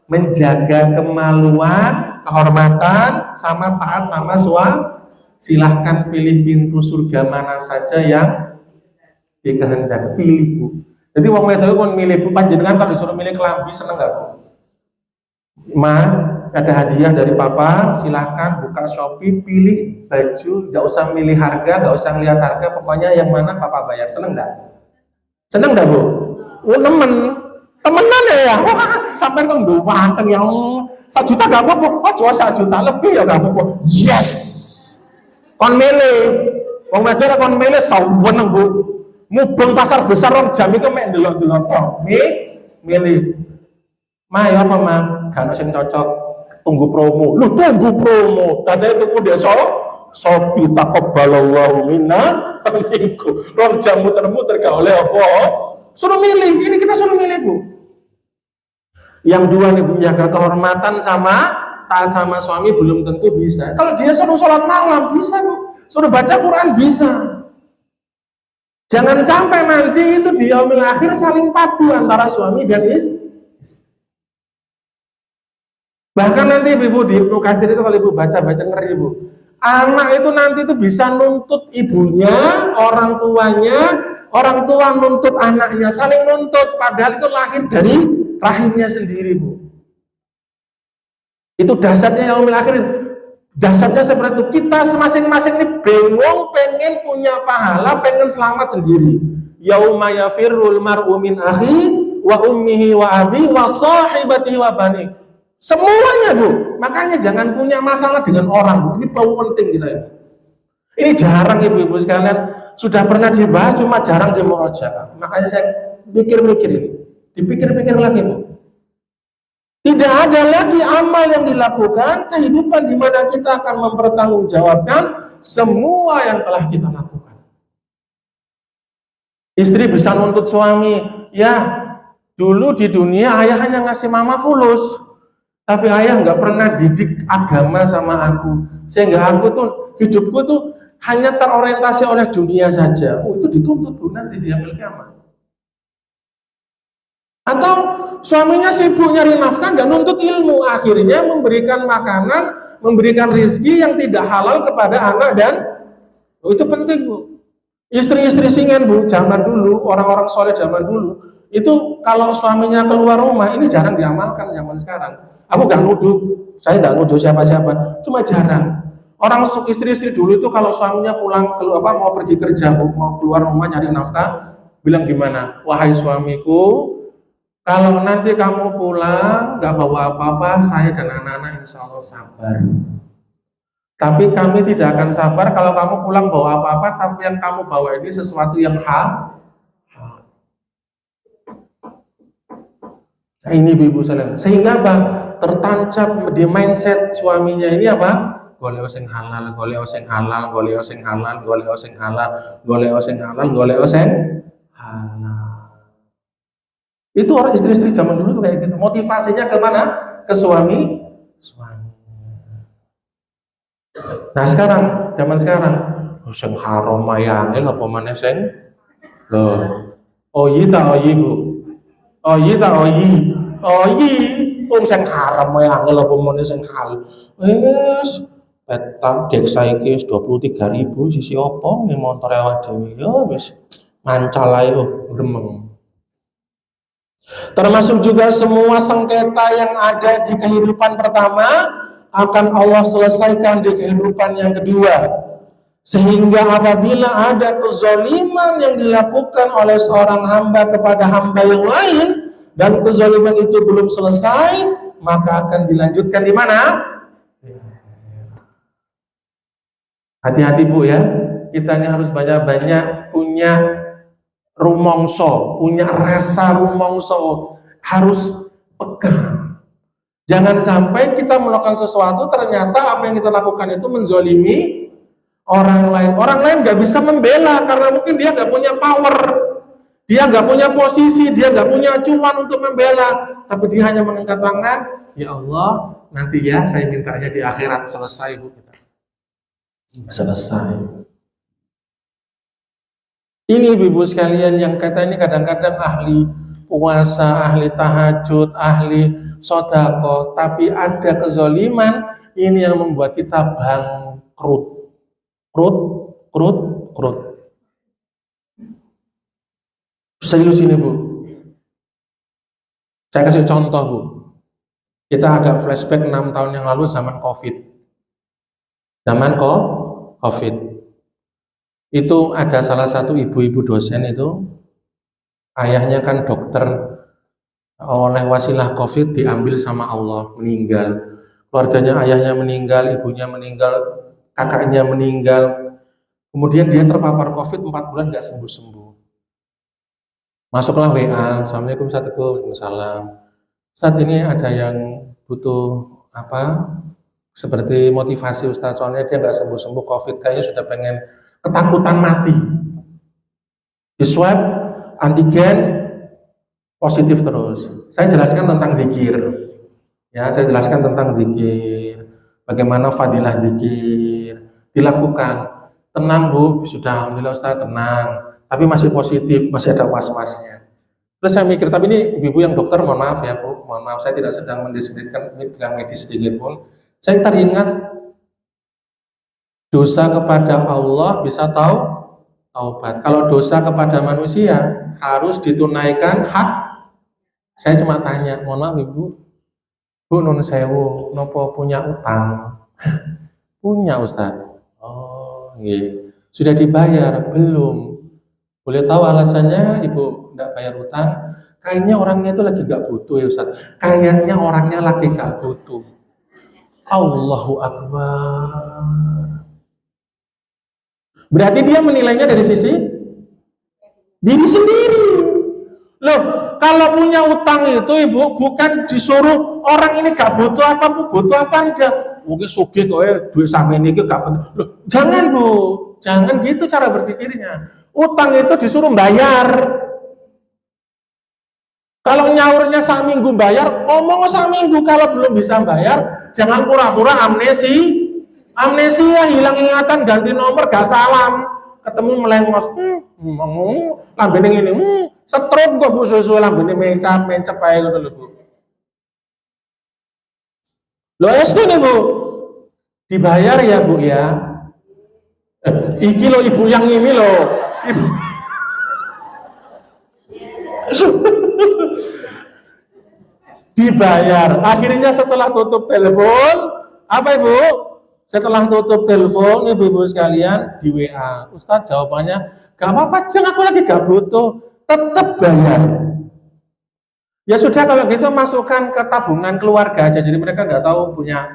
menjaga kemaluan, kehormatan, sama taat sama suami. Silahkan pilih pintu surga mana saja yang dikehendaki, pilih, Bu. Jadi wong wedok pun milih, Bu, panjenengan kalau disuruh milih kelambi seneng nggak, Bu? Ada hadiah dari papa, silahkan buka Shopee, pilih baju, nggak usah milih harga, nggak usah lihat harga, pokoknya yang mana papa bayar. Seneng nggak? Seneng nggak, Bu? Temenan ya, wah, sampai kok nggak yang 1 juta nggak apa-apa, cuma 1 juta lebih ya nggak apa-apa. Yes, kon milih, wong wedok kon milih saweneng, Bu. Mubeng pasar besar rong jam itu mek delok-delok tok. Milih. Ma ya apa ma? Gak ono sing cocok. Tunggu promo. Lu tunggu promo. Tadi itu ku dia Sopi taqabbalallahu minna amiku. Wong jam muter-muter gak oleh apa? Suruh milih. Ini kita suruh milih, Bu. Yang dua nih, menjaga kehormatan sama taat sama suami belum tentu bisa. Kalau dia suruh sholat malam bisa, Bu. Suruh baca Quran bisa. Jangan sampai nanti itu di yaumil akhir saling padu antara suami dan istri. Bahkan nanti ibu di Ibnu Katsir itu kalau ibu baca-baca ngeri, Bu. Anak itu nanti itu bisa nuntut ibunya, orang tuanya, orang tua nuntut anaknya, saling nuntut, padahal itu lahir dari rahimnya sendiri, Bu. Itu dahsyatnya yaumil akhir. Dahsyatnya seperti itu. Kita masing-masing ini bingung, pengen punya pahala, pengen selamat sendiri. Yauma yafirrul mar'u min akhi wa ummihi wa abi wa sahibatihi wa bani. Semuanya, Bu. Makanya jangan punya masalah dengan orang, Bu. Ini penting kita ini. Ini jarang ibu-ibu sekalian. Sudah pernah dibahas, cuma jarang dimurojaah. Makanya saya pikir-pikir ini. Dipikir-pikir lagi, Bu. Tidak ada lagi amal yang dilakukan, kehidupan di mana kita akan mempertanggungjawabkan semua yang telah kita lakukan. Istri bisa nuntut suami, ya dulu di dunia ayah hanya ngasih mama fulus, tapi ayah nggak pernah didik agama sama aku, sehingga aku tuh hidupku tuh hanya terorientasi oleh dunia saja. Oh, itu dituntut, Bu, nanti dia milik kiamat. Atau suaminya sibuk nyari nafkah, nggak nuntut ilmu, akhirnya memberikan makanan, memberikan rizki yang tidak halal kepada anak dan itu penting, Bu. Istri-istri singen, Bu, zaman dulu, orang-orang soleh zaman dulu, itu kalau suaminya keluar rumah, ini jarang diamalkan zaman sekarang. Aku nggak nuduh, saya nggak nuduh siapa-siapa, cuma jarang. Orang istri-istri dulu itu kalau suaminya pulang mau pergi kerja, Bu, mau keluar rumah nyari nafkah, bilang gimana? Wahai suamiku, kalau nanti kamu pulang nggak bawa apa-apa, saya dan anak-anak insya Allah sabar. Tapi kami tidak akan sabar kalau kamu pulang bawa apa-apa, tapi yang kamu bawa ini sesuatu yang halal. Nah, ini ibu sekalian. Sehingga apa? Tertancap di mindset suaminya ini apa? Golek sing halal, golek sing halal, golek sing halal, golek sing halal, golek sing halal, golek sing halal. Itu orang istri-istri zaman dulu tuh kayak gitu. Motivasinya kemana? Ke suami. Nah sekarang, zaman sekarang, sing haram mayangel apa maneh sing lho. Oyi ta oyi, Bu. Oyi ta oyi. Oyi wong sing haram mayangel apa maneh sing halal. Wis peta dek saiki wis 23.000 sisi opo ning motor awak dhewe ya wis mancal ae gremeng. Termasuk juga semua sengketa yang ada di kehidupan pertama akan Allah selesaikan di kehidupan yang kedua. Sehingga apabila ada kezaliman yang dilakukan oleh seorang hamba kepada hamba yang lain dan kezaliman itu belum selesai, maka akan dilanjutkan di mana? Hati-hati, Bu, ya. Kita ini harus banyak-banyak punya rumongso, punya rasa rumongso, harus pegang. Jangan sampai kita melakukan sesuatu ternyata apa yang kita lakukan itu menzolimi orang lain. Orang lain nggak bisa membela karena mungkin dia nggak punya power, dia nggak punya posisi, dia nggak punya acuan untuk membela. Tapi dia hanya mengangkat tangan, ya Allah, nanti ya saya mintanya di akhirat selesai, Bu, kita. Selesai. Ini ibu sekalian yang kata ini kadang-kadang ahli puasa, ahli tahajud, ahli sodako, tapi ada kezoliman, ini yang membuat kita bangkrut. Krut. Serius ini, Bu. Saya kasih contoh, Bu. Kita agak flashback 6 tahun yang lalu zaman COVID. COVID. Itu ada salah satu ibu-ibu dosen itu, ayahnya kan dokter, oleh wasilah COVID diambil sama Allah, meninggal. Keluarganya, ayahnya meninggal, ibunya meninggal, kakaknya meninggal. Kemudian dia terpapar COVID 4 bulan gak sembuh-sembuh. Masuklah WA, Assalamualaikum, Waalaikumsalam. Saat ini ada yang butuh apa? Seperti motivasi Ustaz, soalnya dia nggak sembuh-sembuh COVID, kayaknya sudah pengen ketakutan mati. Di swab, antigen, positif terus. Saya jelaskan tentang zikir. Ya, saya jelaskan tentang zikir. Bagaimana fadilah zikir dilakukan. Tenang Bu, sudah alhamdulillah Ustaz tenang. Tapi masih positif, masih ada was-wasnya. Terus saya mikir, tapi ini ibu-ibu yang dokter, mohon maaf ya Bu, mohon maaf saya tidak sedang mendiskreditkan bidang medis sedikit pun. Saya teringat dosa kepada Allah bisa taubat. Kalau dosa kepada manusia harus ditunaikan hak. Saya cuma tanya, mohon maaf Ibu, Bu nun sewu, nopo punya utang? Punya Ustaz. Oh, iya. Sudah dibayar? Belum. Boleh tahu alasannya Ibu tidak bayar utang? Kayaknya orangnya itu lagi gak butuh ya Ustaz. Kayaknya orangnya lagi gak butuh. Allahu Akbar. Berarti dia menilainya dari sisi diri sendiri. Loh, kalau punya utang itu Ibu bukan disuruh orang ini gak butuh apa Bu, butuh apa enggak. Mungkin sugih kok ya duit sampeyan iki gak penting. Loh, jangan Bu, jangan gitu cara berpikirnya. Utang itu disuruh bayar. Kalau nyaurnya sak minggu bayar, ngomong sak minggu. Kalau belum bisa bayar, jangan pura-pura amnesia, hilang ingatan, ganti nomor, gak salam, ketemu melengos, lambene ini, stroke kok Bu, susu lambene mencap aja gitu loh Bu. Loh itu nih Bu, dibayar ya Bu ya. Iki lo ibu yang ini lo, ibu. Dibayar. Akhirnya setelah tutup telepon, apa Ibu? Setelah tutup telepon, Ibu-ibu sekalian di WA, Ustadz jawabannya, gak apa-apa, jangan, aku lagi gak butuh, tetap bayar. Ya sudah kalau gitu masukkan ke tabungan keluarga aja. Jadi mereka nggak tahu punya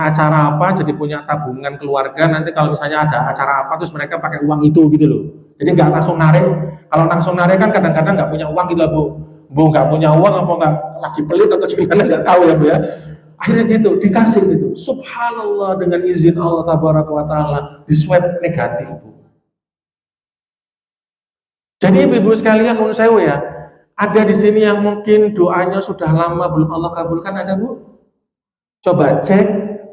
acara apa, jadi punya tabungan keluarga. Nanti kalau misalnya ada acara apa, terus mereka pakai uang itu gitu loh. Jadi nggak langsung narik. Kalau langsung narik kan kadang-kadang nggak punya uang gitu Bu. Bu nggak punya uang apa nggak lagi pelit atau gimana nggak tahu ya Bu ya. Akhirnya gitu dikasih gitu. Subhanallah, dengan izin Allah Tabaraka wa Taala di swab negatif Bu. Jadi ibu-ibu sekalian menurut saya ya, ada di sini yang mungkin doanya sudah lama belum Allah kabulkan, ada Bu? Coba cek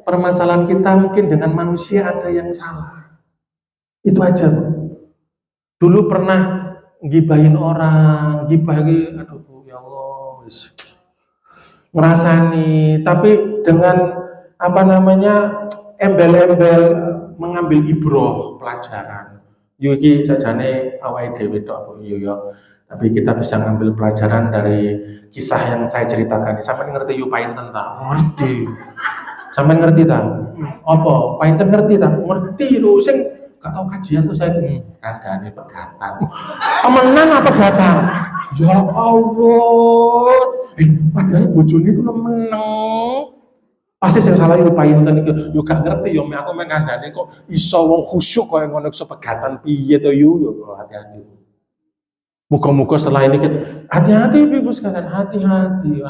permasalahan kita, mungkin dengan manusia ada yang salah. Itu aja Bu. Dulu pernah gibahin orang, gibahin, aduh Bu, ya Allah, ngerasani, tapi dengan apa namanya embel-embel mengambil ibroh pelajaran. Yuki sajane awake dhewe tok Bu yo. Tapi kita bisa ngambil pelajaran dari kisah yang saya ceritakan. Sampai ngerti yu painten ta? Ngerti. Sampai ngerti ta? Apa? Painten ngerti ta? Ngerti lho, sing gak tau kajian tuh saya kandhane pegatan. Temenan apa pegatan? Ya Allah. Padahal bojone ku meneng. Pasti sing salah yo painten iki. Yo gak ngerti yo aku mek kandhane kok iso wong khusyuk koyo ngono sepegatan piye to yu. Yo hati-hati. Muka-muka setelah ini hati-hati ibu sekalian, hati-hati.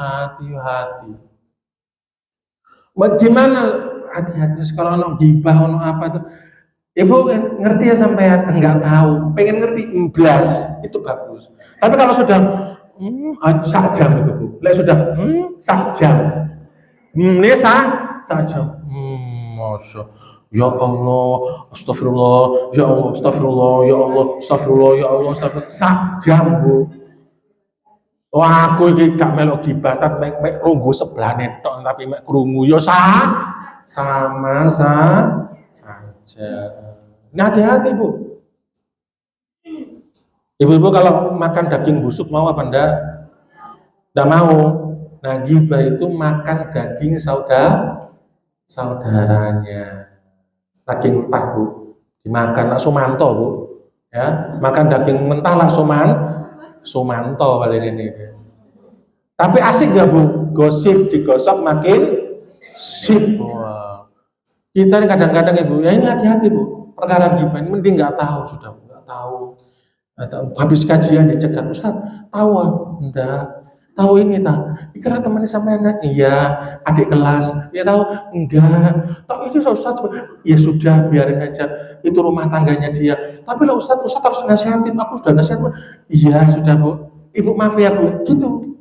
Gimana hati-hati kalau ono gibah ono apa tuh? Ibu ngerti ya sampean? Enggak tahu, pengen ngerti blas itu bagus. Tapi kalau sudah sak jam itu Bu, sudah sak jam, ini sak jam, masya. Ya Allah, astagfirullah, ya Allah, astagfirullah, ya Allah, astagfirullah, ya Allah, astagfirullah. Sak jam Bu. Wah, aku iki gak melok gibah, tapi mek runggu sebelane tok, tapi mek krungu ya sama saja. Nah, hati-hati Bu. Ibu-ibu kalau makan daging busuk mau apa enggak? Enggak mau. Nah, gibah itu makan daging saudaranya. Daging mentah Bu, dimakan nak Sumanto Bu, ya makan daging mentah nak Sumanto paling ini. Tapi asik gak Bu? Gosip digosok makin sip. Wow. Kita ini kadang-kadang Ibu, ya ini hati-hati Bu, perkara gimana mending nggak tahu sudah Bu, nggak tahu. Habis kajian dicegat Ustaz, tahu enggak? Tahu ini tak? Ikan temannya sama anak. Iya, adik kelas. Ya tahu? Enggak. Tahu itu Ustaz. Ya sudah, biarin aja. Itu rumah tangganya dia. Tapi lah Ustaz harus nasihatin. Aku sudah nasihatin. Iya, sudah Bu. Ibu maaf ya Bu. Gitu.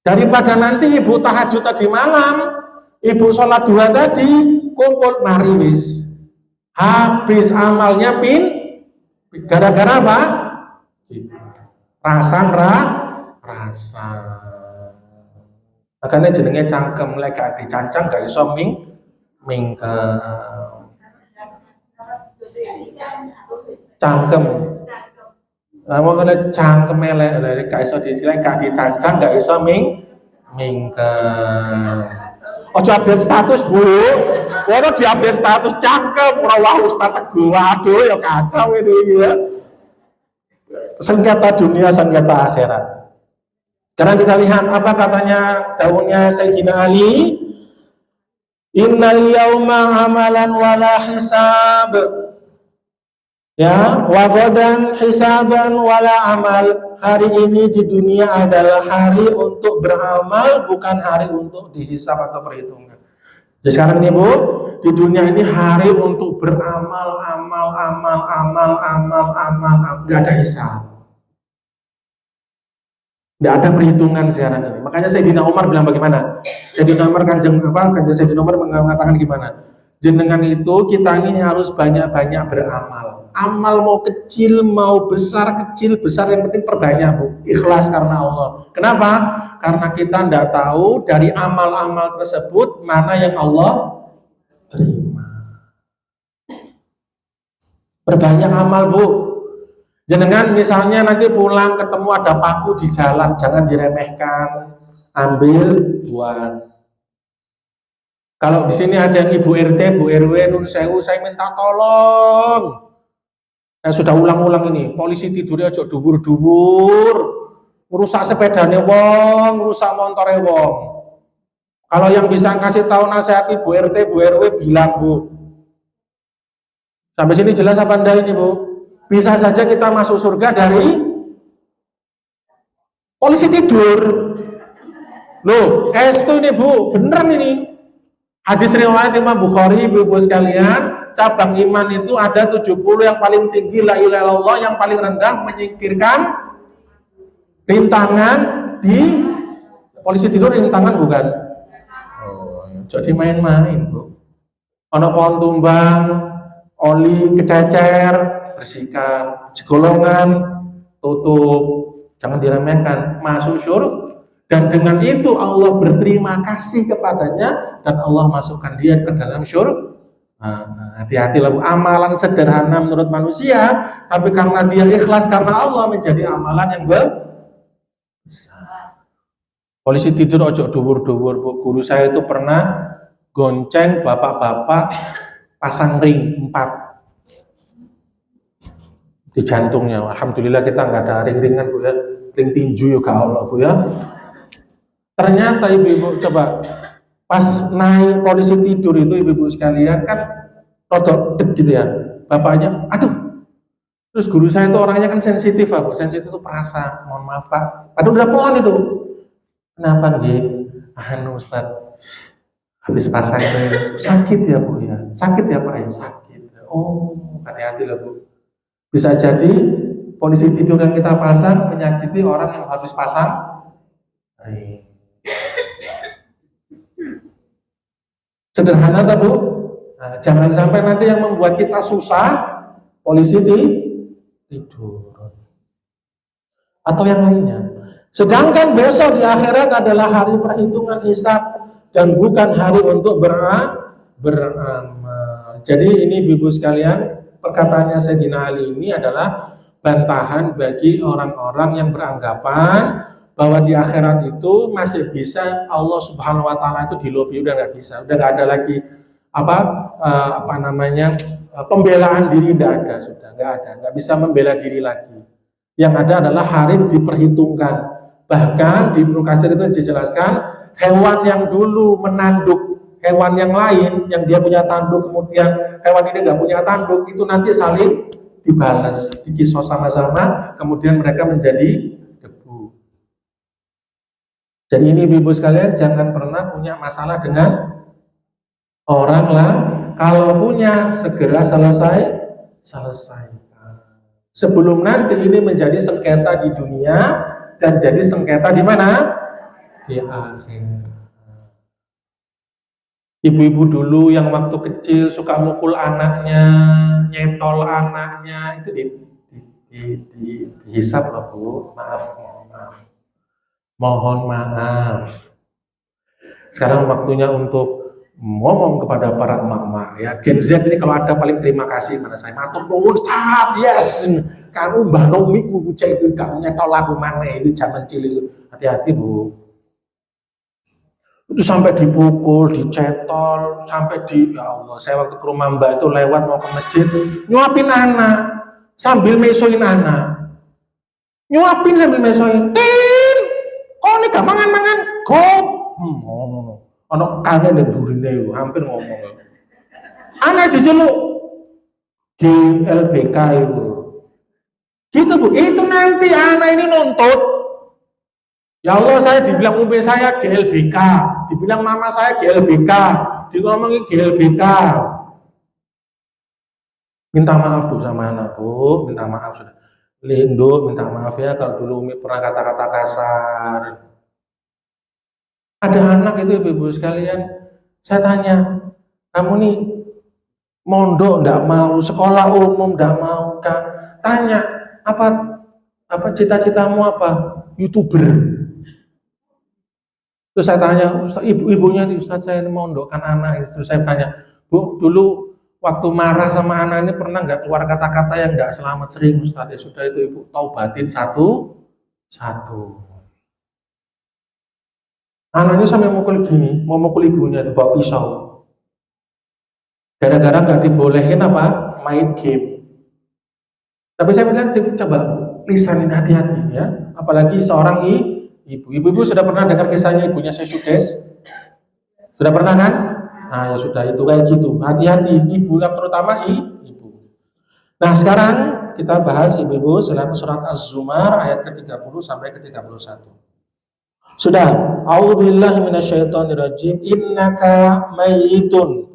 Daripada nanti ibu tahajud tadi malam, ibu sholat duha tadi, kumpul mari wis. Habis amalnya gara-gara apa? Rasa. Makanya jenenge cangkem, lek gak dicancang gak iso mingkem. Cangkem. Makanya cangkem lek gak iso gak dicancang gak iso mingkem. Ojo update status Bu. Wono diupdate status cangkem, ora Ustaz teguh. Waduh ya kacau ini ya. Sengketa dunia, sengketa akhirat. Sekarang kita lihat apa katanya daunnya Sayyidina Ali. Innal yauma amalan wala hisab. Ya, wa ghadan hisaban wala amal. Hari ini di dunia adalah hari untuk beramal, bukan hari untuk dihisab atau perhitungan. Jadi sekarang ini Bu, di dunia ini hari untuk beramal, amal, nggak ada hisab, nggak ada perhitungan sekarang ini. Makanya Sayyidina Umar bilang bagaimana? Sayyidina Umar kanjeng Sayyidina Umar mengatakan gimana? Jenengan itu kita ini harus banyak-banyak beramal. Amal mau kecil, mau besar, kecil, besar, yang penting perbanyak Bu. Ikhlas karena Allah. Kenapa? Karena kita tidak tahu dari amal-amal tersebut mana yang Allah terima. Perbanyak amal Bu. Jenengan misalnya nanti pulang ketemu ada paku di jalan, jangan diremehkan. Ambil, buat. Kalau di sini ada yang Ibu RT, Bu RW, Nun Sewu, saya minta tolong. Saya sudah ulang-ulang ini, polisi tidurnya ojo dubur-dubur, merusak sepedanya wong, merusak motornya wong. Kalau yang bisa kasih tahu nasihat Ibu RT, Bu RW bilang Bu. Sampai sini jelas apa enggak ini Bu? Bisa saja kita masuk surga dari polisi tidur. Loh, itu ini Bu, beneran ini. Hadis riwayat Imam Bukhari, Ibu sekalian, cabang iman itu ada 70, yang paling tinggi la ilaha illallah, yang paling rendah menyingkirkan rintangan di polisi tidur. Rintangan bukan? Oh, jadi main-main Bu. Ono pohon tumbang, oli kececer, bersihkan, golongan tutup, jangan diremehkan, masuk surga. Dan dengan itu Allah berterima kasih kepadanya dan Allah masukkan dia ke dalam syurga. Hati-hati lah Bu. Amalan sederhana menurut manusia, tapi karena dia ikhlas karena Allah menjadi amalan yang besar. Polisi tidur ojo dubur-dubur Bu. Guru saya itu pernah gonceng bapak-bapak pasang ring 4 di jantungnya. Alhamdulillah kita nggak ada ring-ringan Bu ya. Ring tinju ya Allah Bu ya. Ternyata ibu-ibu coba pas naik polisi tidur itu ibu-ibu sekalian kan rodok deg gitu ya. Bapaknya, aduh. Terus guru saya itu orangnya kan sensitif Bu, sensitif itu perasa. Mohon maaf Pak. Aduh udah pelan itu. Kenapa nggih? Ustaz. Habis pasang sakit ya Bu ya. Sakit ya Pak ya, sakit. Oh, hati-hati lah Bu. Bisa jadi polisi tidur yang kita pasang menyakiti orang yang habis pasang. Sederhana tak Bu? Nah, jangan sampai nanti yang membuat kita susah polisi tidur atau yang lainnya. Sedangkan besok di akhirat adalah hari perhitungan hisab dan bukan hari untuk beramal. Jadi ini Ibu sekalian, perkataannya Sayyidina Ali ini adalah bantahan bagi orang-orang yang beranggapan bahwa di akhirat itu masih bisa Allah Subhanahu wa taala itu dilobi, udah nggak bisa, udah nggak ada lagi pembelaan diri, nggak ada, sudah nggak bisa membela diri lagi. Yang ada adalah hari diperhitungkan. Bahkan di Ibnu Katsir itu dijelaskan hewan yang dulu menanduk hewan yang lain, yang dia punya tanduk, kemudian hewan ini nggak punya tanduk, itu nanti saling dibalas, dikisos sama-sama, kemudian mereka menjadi debu. Jadi ini ibu sekalian, jangan pernah punya masalah dengan orang lah. Kalau punya, segera selesaikan. Sebelum nanti ini menjadi sengketa di dunia dan jadi sengketa di mana? Di akhir. Ibu-ibu dulu yang waktu kecil suka mukul anaknya, nyetol anaknya, itu dihisap loh Bu. Maaf. Mohon maaf. Sekarang waktunya untuk ngomong kepada para emak-emak ya. Gen Z ini kalau ada paling terima kasih pada saya. Matur nuwun Ustaz, yes. Kamu Mbah Nomi ku cek itu gak nyetol lagu mana itu zaman cilik. Hati-hati Bu. Itu sampai dipukul, dicetol, sampai ya Allah, saya waktu ke rumah Mbak itu lewat mau ke masjid, nyuapin anak sambil mesoin anak. Nyuapin sambil mesoin. Tin, kok ini gak mangan-mangan? Kok? Ngono. Ono kangen dan burine hampir ngomong. Anak diceluk GLBK itu. Gitu Bu, itu nanti anak ini nuntut. Ya Allah, saya dibilang umi saya GLBK, dibilang mama saya GLBK, ngomongin GLBK. Minta maaf Bu sama anak Bu, minta maaf sudah. Lindo, minta maaf ya kalau dulu umi pernah kata-kata kasar. Ada anak itu ibu-ibu sekalian, saya tanya, kamu nih mondok ndak mau, sekolah umum ndak mau, Kak? Tanya, apa cita-citamu apa? YouTuber. Terus saya tanya, ibunya nih, Ustaz saya mondokkan anak. Terus saya tanya, Bu, dulu waktu marah sama anak ini pernah nggak keluar kata-kata yang nggak selamat? Sering Ustaz. Ya sudah itu Ibu taubatin satu. Anaknya sampai mukul gini, mau mukul ibunya, bawa pisau. Gara-gara nggak dibolehin apa? Main game. Tapi saya bilang, coba lisanin hati-hati ya. Apalagi seorang ibu sudah pernah dengar kisahnya ibunya Sesudes? Sudah pernah kan? Nah ya sudah, itu kayak gitu. Hati-hati, ibu terutama ibu. Nah sekarang kita bahas ibu-ibu surat Az-Zumar ayat ke-30 sampai ke-31. Sudah. A'udzubillahi minasyaitonirrajim. Innaka mayyitun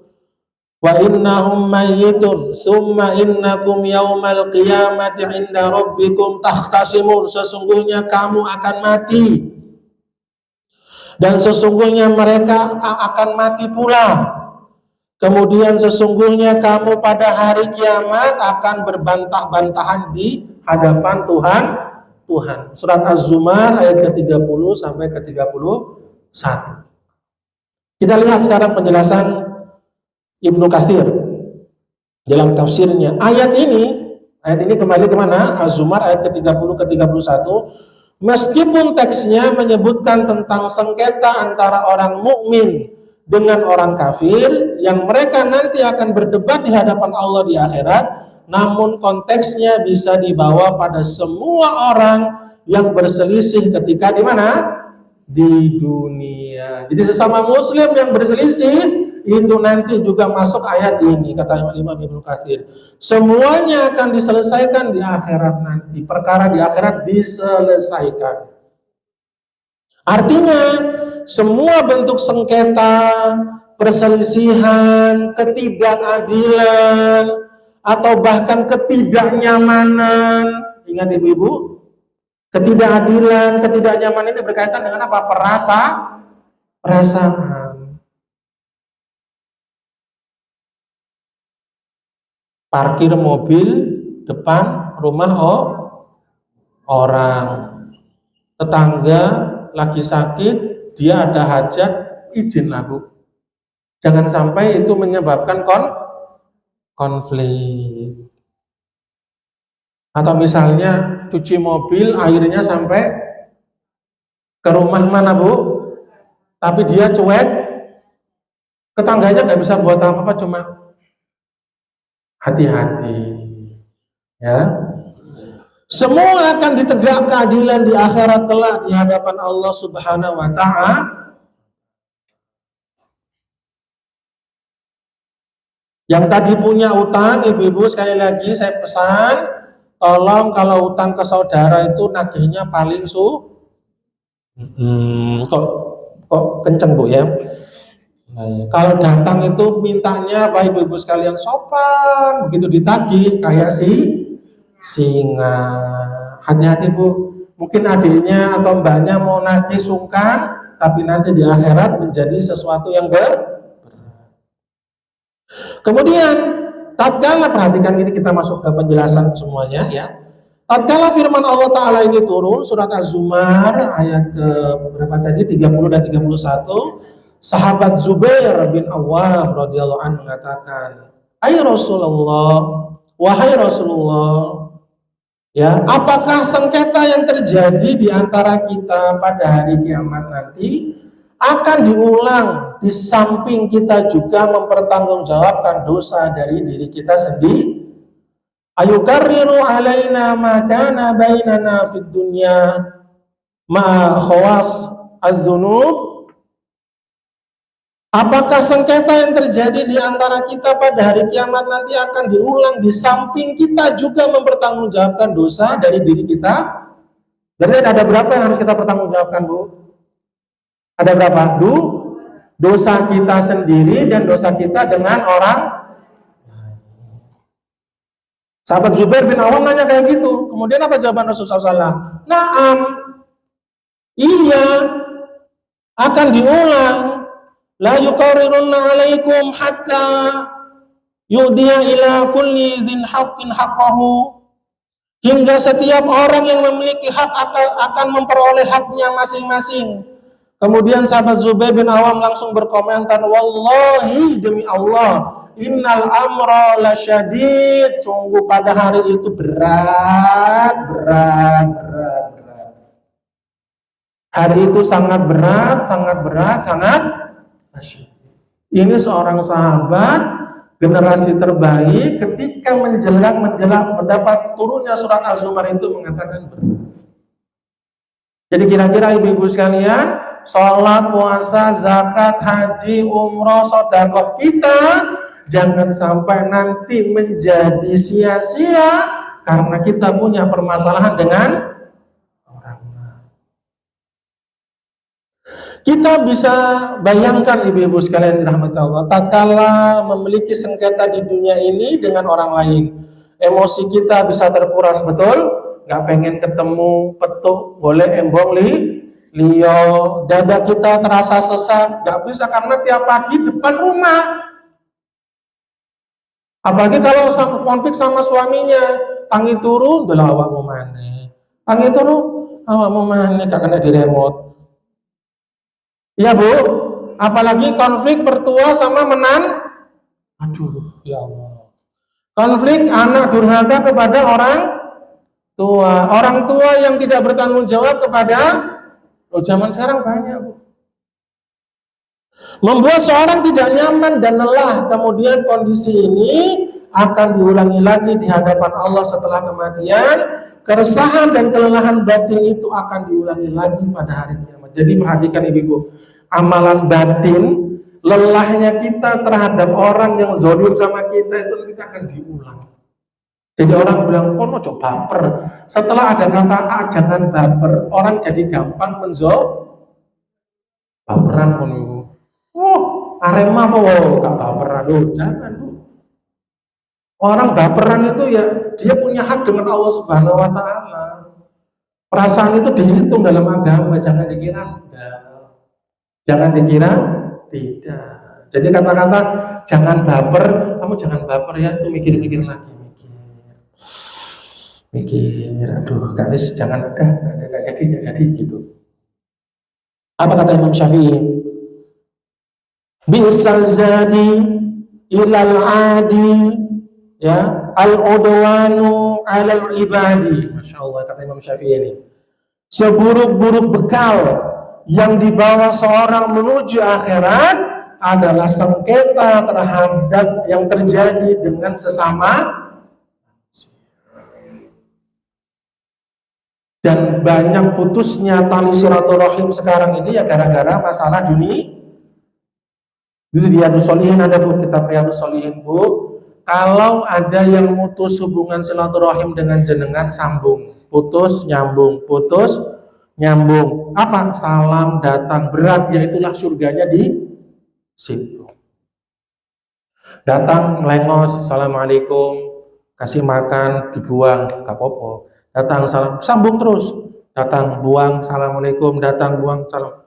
wa innahum mayyitun tsumma innakum yaumal qiyamati 'inda rabbikum takhtasimun. Sesungguhnya kamu akan mati dan sesungguhnya mereka akan mati pula. Kemudian sesungguhnya kamu pada hari kiamat akan berbantah-bantahan di hadapan Tuhan. Surat Az-Zumar ayat ke-30 sampai ke-31. Kita lihat sekarang penjelasan Ibnu Katsir dalam tafsirnya. Ayat ini kembali kemana? Az-Zumar ayat ke-30 ke-31. Meskipun teksnya menyebutkan tentang sengketa antara orang mukmin dengan orang kafir yang mereka nanti akan berdebat di hadapan Allah di akhirat, namun konteksnya bisa dibawa pada semua orang yang berselisih ketika di mana? Di dunia. Jadi sesama muslim yang berselisih itu nanti juga masuk ayat ini, kata Imam Ibnu Katsir. Semuanya akan diselesaikan di akhirat nanti. Perkara di akhirat diselesaikan. Artinya semua bentuk sengketa, perselisihan, ketidakadilan, atau bahkan ketidaknyamanan. Ingat ibu-ibu, ketidakadilan, ketidaknyamanan ini berkaitan dengan apa? Perasaan. Parkir mobil depan rumah orang, tetangga lagi sakit, dia ada hajat, izin lah Bu. Jangan sampai itu menyebabkan konflik. Atau misalnya cuci mobil, airnya sampai ke rumah mana Bu, tapi dia cuek, tetangganya nggak bisa buat apa-apa, cuma hati-hati ya. Semua akan ditegak keadilan di akhirat kelak di hadapan Allah Subhanahu wa ta'ala. Yang tadi punya utang, ibu-ibu sekali lagi saya pesan, tolong kalau utang ke saudara itu nagihnya paling Kok kenceng Bu ya? Nah, ya. Kalau datang itu mintanya Bapak Ibu sekalian sopan, begitu ditagih kayak singa. Hati-hati Bu, mungkin adiknya atau mbaknya mau nagih sungkan, tapi nanti di akhirat menjadi sesuatu yang berat. Kemudian, tatkala perhatikan ini kita masuk ke penjelasan semuanya ya. Tatkala firman Allah Ta'ala ini turun, surat Az-Zumar ayat ke berapa tadi, 30 dan 31, sahabat Zubair bin Awam radhiyallahu anhu mengatakan, "Ai Rasulullah, wahai Rasulullah, ya, apakah sengketa yang terjadi di antara kita pada hari kiamat nanti akan diulang di samping kita juga mempertanggungjawabkan dosa dari diri kita sendiri? Ayukarriru alaina ma kana bainana fid dunya ma khawas adz-dzunub." Apakah sengketa yang terjadi di antara kita pada hari kiamat nanti akan diulang di samping kita juga mempertanggungjawabkan dosa dari diri kita? Berarti ada berapa yang harus kita pertanggungjawabkan, Bu? Ada berapa? Dosa kita sendiri dan dosa kita dengan orang. Sahabat Zubair bin Awam nanya kayak gitu. Kemudian apa jawaban Rasulullah SAW? Naam, iya, akan diulang. La yuqarirunna alaikum hatta yudiya ila kulli dzin haqqin haqqahu. Hingga setiap orang yang memiliki hak akan memperoleh haknya masing-masing. Kemudian sahabat Zubair bin Awam langsung berkomentar, wallahi demi Allah, innal amra lasyadid, sungguh pada hari itu berat. Hari itu sangat berat. Ini seorang sahabat generasi terbaik ketika menjelang mendapat turunnya surat Az-Zumar itu mengatakan berat. Jadi kira-kira ibu-ibu sekalian, sholat, puasa, zakat, haji, umroh, sedekah kita jangan sampai nanti menjadi sia-sia karena kita punya permasalahan dengan orang lain. Kita bisa bayangkan ibu-ibu sekalian dirahmati Allah, tatkala memiliki sengketa di dunia ini dengan orang lain, emosi kita bisa terkuras, betul? Gak pengen ketemu petuk, boleh embong liyo, dada kita terasa sesak, gak bisa karena tiap pagi depan rumah. Apalagi kalau konflik sama suaminya, tangi turu, udah awakmu maneh. Tangi turu, awakmu maneh, gak kena di remote. Iya Bu, apalagi konflik mertua sama aduh ya Allah. Konflik anak durhaka kepada orang tua yang tidak bertanggung jawab kepada zaman sekarang banyak Bu. Membuat seorang tidak nyaman dan lelah, kemudian kondisi ini akan diulangi lagi di hadapan Allah setelah kematian. Keresahan dan kelelahan batin itu akan diulangi lagi pada hari kiamat. Jadi perhatikan ibu-ibu, amalan batin, lelahnya kita terhadap orang yang zalim sama kita itu nanti akan diulang. Jadi orang bilang, "Kono coba baper." Setelah ada kata jangan baper, orang jadi gampang baperan pun ibu. Arema gak baperan, jangan Bu. Orang baperan itu ya dia punya hak dengan Allah Subhanahu Wa Taala. Perasaan itu dihitung dalam agama, jangan dikira enggak. Jangan dikira tidak. Jadi kata-kata jangan baper, kamu jangan baper ya, tuh mikir-mikir lagi, mikir, aduh, guys, jangan enggak jadi gitu. Apa kata Imam Syafi'i? Bisal zadi ilal adi, ya, al-udwanu alal ibadi. Masya Allah, kata Imam Syafi'i ini. Seburuk-buruk bekal yang dibawa seorang menuju akhirat adalah sengketa terhadap yang terjadi dengan sesama. Dan banyak putusnya tali silaturahim sekarang ini ya gara-gara masalah dunia. Itu di Riyadhus Shalihin ada Bu, kitab Riyadhus Shalihin Bu. Kalau ada yang mutus hubungan silaturahim dengan jenengan, sambung, putus, nyambung, putus. nyambung. Apa? Salam datang, berat, yaitulah surganya di situ. Datang melengos, assalamualaikum, kasih makan, dibuang, gak apa-apa. Datang salam, sambung terus. Datang, buang, assalamualaikum, datang, buang, salam.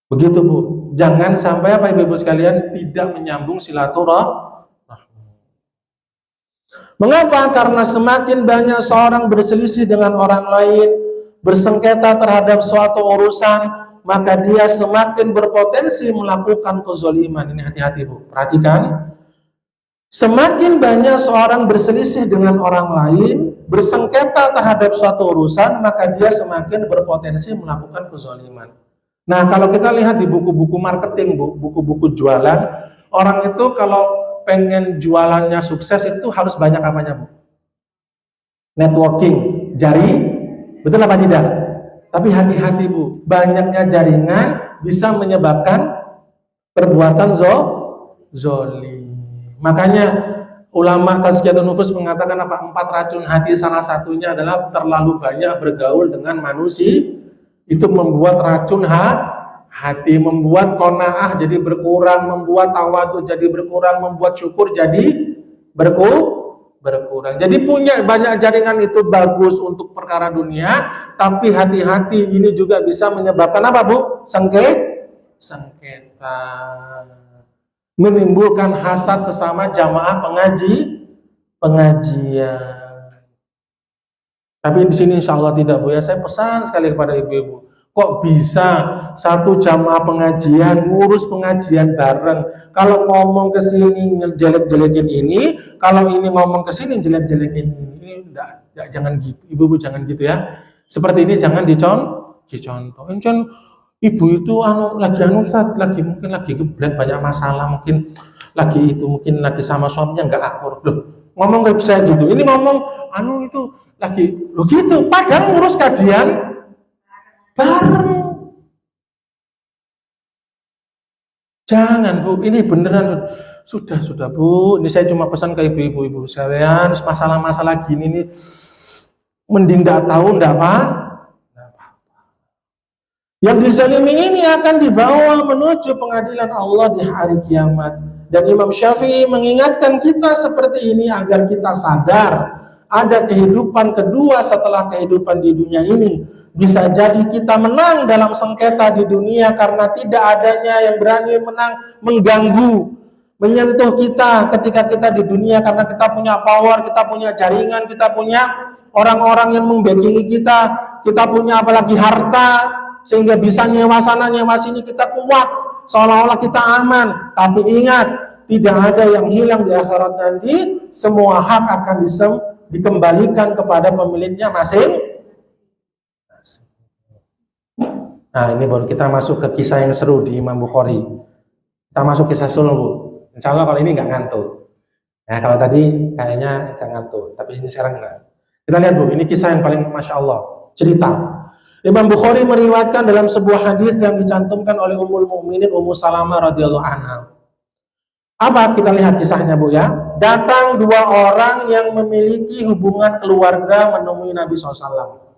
Begitu Bu. Jangan sampai apa Ibu sekalian tidak menyambung silaturahmi. Mengapa? Karena semakin banyak seorang berselisih dengan orang lain, bersengketa terhadap suatu urusan, maka dia semakin berpotensi melakukan kezaliman. Ini hati-hati Bu. Perhatikan. Semakin banyak seorang berselisih dengan orang lain, bersengketa terhadap suatu urusan, maka dia semakin berpotensi melakukan kezaliman. Nah, kalau kita lihat di buku-buku marketing, Bu, buku-buku jualan, orang itu kalau pengen jualannya sukses itu harus banyak apanya, Bu? Networking, betul apa tidak? Tapi hati-hati Bu, banyaknya jaringan bisa menyebabkan perbuatan zolim. Makanya ulama tazkiyatun nufus mengatakan apa? 4 racun hati, salah satunya adalah terlalu banyak bergaul dengan manusia. Itu membuat racun hati, membuat qanaah jadi berkurang, membuat tawadhu jadi berkurang, membuat syukur jadi berkurang. Jadi punya banyak jaringan itu bagus untuk perkara dunia, tapi hati-hati ini juga bisa menyebabkan apa Bu? Sengketa. Menimbulkan hasad sesama jamaah pengajian. Tapi di sini insya Allah tidak Bu ya. Saya pesan sekali kepada ibu-ibu. Kok bisa satu jamaah pengajian ngurus pengajian bareng? Kalau ngomong ke sini jelek-jelekin ini, kalau ini ngomong ke sini jelek-jelekin ini. Ini enggak, jangan gitu. Ibu-ibu jangan gitu ya. Seperti ini jangan dicontoh. Ibu itu Ustaz, mungkin lagi geblek banyak masalah, mungkin lagi sama suaminya nggak akur. Loh, ngomong ke saya gitu. Ini ngomong itu lagi gitu, padahal ngurus kajian bareng. Jangan Bu, ini beneran sudah Bu. Ini saya cuma pesan ke ibu-ibu sekalian, masalah-masalah gini nih mending nggak tahu nggak apa. Yang dizalimi ini akan dibawa menuju pengadilan Allah di hari kiamat. Dan Imam Syafi'i mengingatkan kita seperti ini agar kita sadar ada kehidupan kedua setelah kehidupan di dunia ini. Bisa jadi kita menang dalam sengketa di dunia karena tidak adanya yang berani mengganggu, menyentuh kita ketika kita di dunia, karena kita punya power, kita punya jaringan, kita punya orang-orang yang membackingi kita punya apalagi harta, sehingga bisa nyewa sana nyewa sini, kita kuat seolah-olah kita aman. Tapi ingat, tidak ada yang hilang di akhirat nanti, semua hak akan dikembalikan kepada pemiliknya masing. Nah, ini baru kita masuk ke kisah yang seru di Imam Bukhari. Kita masuk kisah seru Bu. Insya Allah kalau ini nggak ngantuk. Nah, kalau tadi kayaknya nggak ngantuk, tapi ini sekarang nggak. Kita lihat Bu, ini kisah yang paling Masya Allah, cerita. Imam Bukhari meriwayatkan dalam sebuah hadis yang dicantumkan oleh Ummul Mukminin Ummu Salamah radhiyallahu anha. Apa kita lihat kisahnya Bu ya? Datang 2 orang yang memiliki hubungan keluarga menemui Nabi SAW.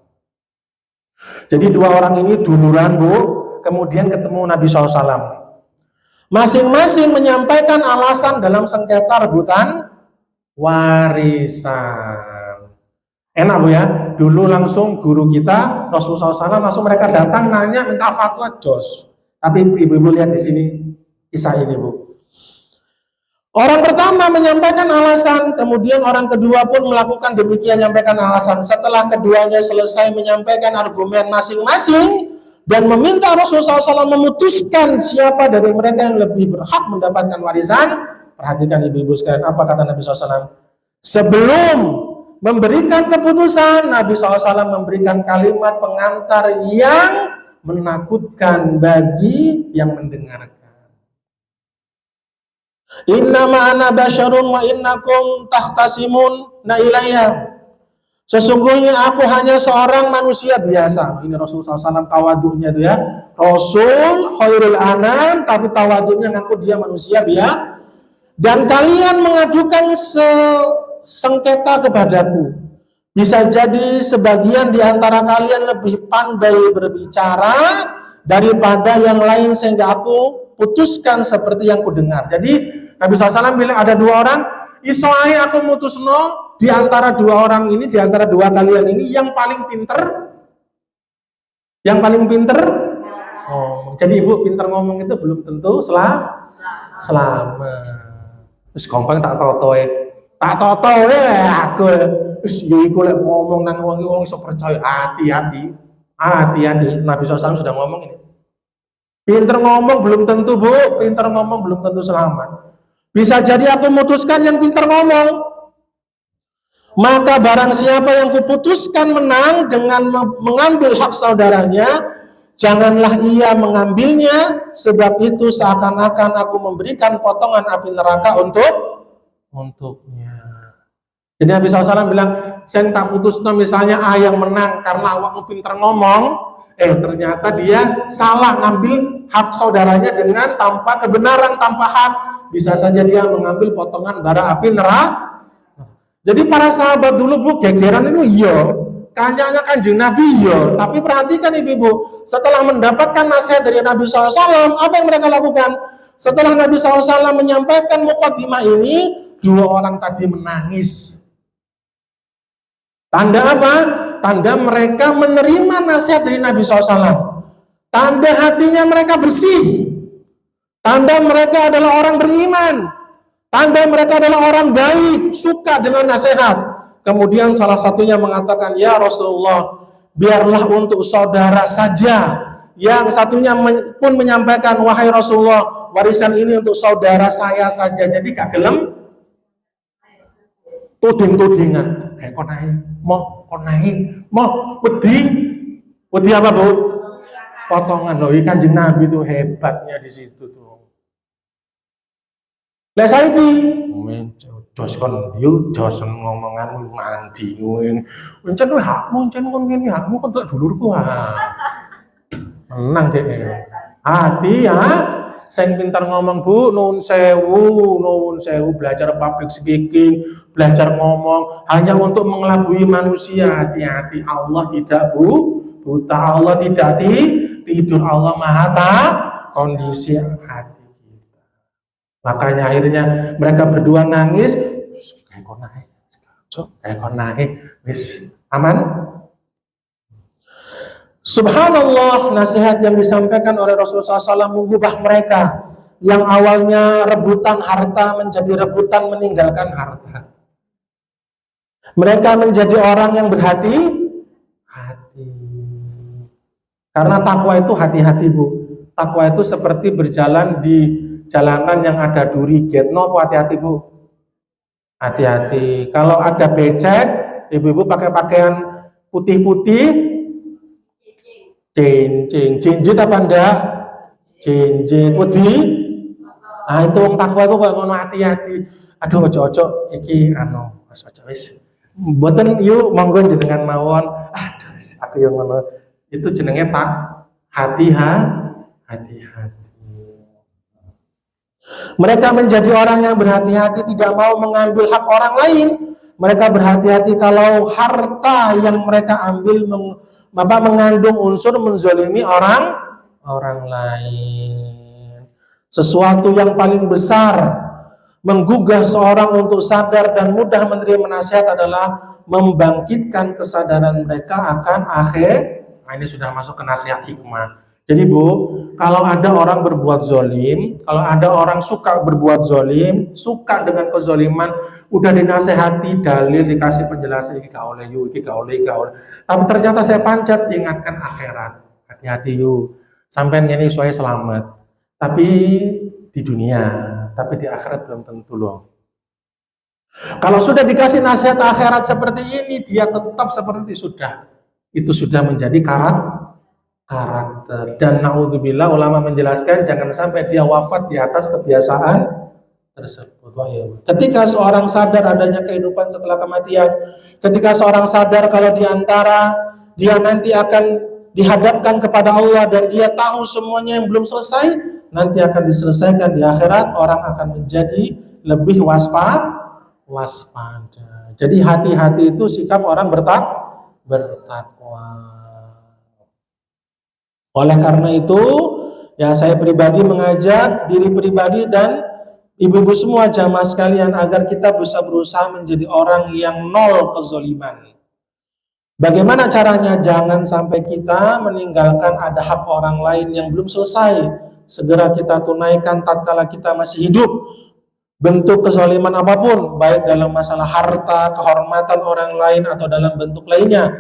Jadi 2 orang ini duluran Bu, kemudian ketemu Nabi SAW. Masing-masing menyampaikan alasan dalam sengketa rebutan warisan. Enak Bu ya, dulu langsung guru kita Rasulullah SAW langsung mereka datang nanya minta fatwa jos. Tapi ibu-ibu lihat di sini kisah ini Bu. Orang pertama menyampaikan alasan, kemudian orang kedua pun melakukan demikian, menyampaikan alasan. Setelah keduanya selesai menyampaikan argumen masing-masing dan meminta Rasulullah SAW memutuskan siapa dari mereka yang lebih berhak mendapatkan warisan. Perhatikan ibu-ibu sekalian, apa kata Nabi SAW? Sebelum memberikan keputusan, Nabi SAW memberikan kalimat pengantar yang menakutkan bagi yang mendengarkan. Innama ana basyarun wa innakum tahtasimun na ilayya. Sesungguhnya aku hanya seorang manusia biasa. Ini Rasulullah SAW tawadhunya itu ya. Rasul khairul anam, tapi tawadhunya ngaku dia manusia biasa. Dan kalian mengadukan sengketa kepadaku. Bisa jadi sebagian di antara kalian lebih pandai berbicara daripada yang lain sehingga aku putuskan seperti yang kudengar. Jadi Nabi SAW bilang ada dua orang, iswai aku mutusno di antara dua orang ini, di antara dua kalian ini yang paling pinter. Yang paling pinter ngomong. Jadi ibu pinter ngomong itu belum tentu selamat. Terus gampang tak totoe. Tak totoe aku. Terus yo iku lek ngomong nang wong iso percaya, hati-hati. Hati-hati. Nabi SAW sudah ngomong ini. Pinter ngomong belum tentu, Bu. Pinter ngomong belum tentu selamat. Bisa jadi aku memutuskan yang pinter ngomong. Maka barang siapa yang kuputuskan menang dengan mengambil hak saudaranya, janganlah ia mengambilnya, sebab itu seakan-akan aku memberikan potongan api neraka untuknya. Jadi Nabi SAW bilang, saya tak putus misalnya A yang menang karena awakmu pinter ngomong, ternyata dia salah ngambil hak saudaranya dengan tanpa kebenaran, tanpa hak. Bisa saja dia mengambil potongan bara api neraka. Jadi para sahabat dulu, Bu, gegeran itu iya. Kanyanya Kanjeng Nabi iya. Tapi perhatikan ibu-ibu, setelah mendapatkan nasihat dari Nabi SAW, apa yang mereka lakukan? Setelah Nabi SAW menyampaikan mukadimah ini, dua orang tadi menangis. Tanda apa? Tanda mereka menerima nasihat dari Nabi SAW. Tanda hatinya mereka bersih. Tanda mereka adalah orang beriman. Tanda mereka adalah orang baik, suka dengan nasihat. Kemudian salah satunya mengatakan, ya Rasulullah, biarlah untuk saudara saja. Yang satunya pun menyampaikan, wahai Rasulullah, warisan ini untuk saudara saya saja. Jadi gak gelem tuding-tudingan. Konai, wedi apa, Bu? Potongan loh. Kanjeng Nabi itu hebatnya di situ tuh. Lah saiki jos kon yo jos ngomongan mandi ngene. Encen hakmu encen kon ngene hakmu kok dulurku menang deh. Hati ya. Sing pintar ngomong, Bu, nuwun sewu belajar public speaking, belajar ngomong hanya untuk mengelabui manusia. Hati-hati, Allah tidak buta, Allah tidak tidur, Allah Maha tahu kondisi hati kita. Makanya akhirnya mereka berdua nangis, kayak kok naik, wis aman. Subhanallah, nasihat yang disampaikan oleh Rasulullah SAW mengubah mereka yang awalnya rebutan harta menjadi rebutan meninggalkan harta. Mereka menjadi orang yang berhati-hati. Karena takwa itu hati-hati, Bu. Takwa itu seperti berjalan di jalanan yang ada duri, getno, hati-hati, Bu. Hati-hati. Kalau ada becek, ibu-ibu pakai pakaian putih-putih, jinjit apa enggak? Jinjit wedi. Nah, itu wong takwa iku koyo ngono, hati-hati. Aduh ojo-ojo iki Mas ojo wis. Mboten yuk monggo jenengan mawon. Aduh aku yang ngono. Itu jenenge hati-hati. Mereka menjadi orang yang berhati-hati, tidak mau mengambil hak orang lain. Mereka berhati-hati kalau harta yang mereka ambil mengandung unsur menzalimi orang lain. Sesuatu yang paling besar menggugah seorang untuk sadar dan mudah menerima nasihat adalah membangkitkan kesadaran mereka akan akhir. Nah, ini sudah masuk ke nasihat hikmah. Jadi, Bu, kalau ada orang berbuat zolim, kalau ada orang suka berbuat zolim, suka dengan kezoliman, udah dinasehati, dalil, dikasih penjelasan, iki gak oleh. Tapi ternyata saya pancat, ingatkan akhirat. Hati-hati yuk, sampai ini saya selamat. Tapi di dunia, tapi di akhirat belum tentu loh. Kalau sudah dikasih nasihat akhirat seperti ini, dia tetap seperti itu sudah menjadi karakter. Dan naudzubillah, ulama menjelaskan jangan sampai dia wafat di atas kebiasaan tersebut. Ketika seorang sadar adanya kehidupan setelah kematian, ketika seorang sadar kalau di antara dia nanti akan dihadapkan kepada Allah dan dia tahu semuanya yang belum selesai nanti akan diselesaikan di akhirat, orang akan menjadi lebih waspada. Jadi hati-hati itu sikap orang bertakwa. Oleh karena itu, ya saya pribadi mengajak diri pribadi dan ibu-ibu semua jamaah sekalian agar kita bisa berusaha menjadi orang yang nol kezoliman. Bagaimana caranya? Jangan sampai kita meninggalkan ada hak orang lain yang belum selesai. Segera kita tunaikan tatkala kita masih hidup. Bentuk kezaliman apapun, baik dalam masalah harta, kehormatan orang lain atau dalam bentuk lainnya,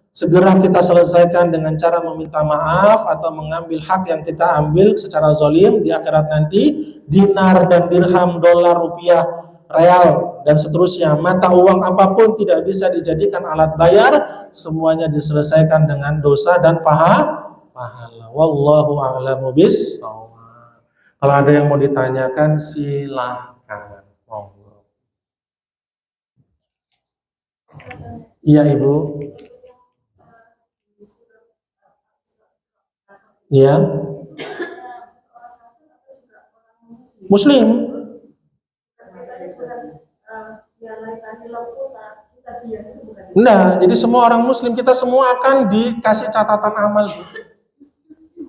segera kita selesaikan dengan cara meminta maaf atau mengambil hak yang kita ambil secara zalim di akhirat nanti. Dinar dan dirham, dolar, rupiah, real dan seterusnya, mata uang apapun tidak bisa dijadikan alat bayar, semuanya diselesaikan dengan dosa dan pahala. Wallahu a'lamu bishawab. Kalau ada yang mau ditanyakan silakan. Iya Ibu. Iya. Muslim. Nah, jadi semua orang Muslim, kita semua akan dikasih catatan amal.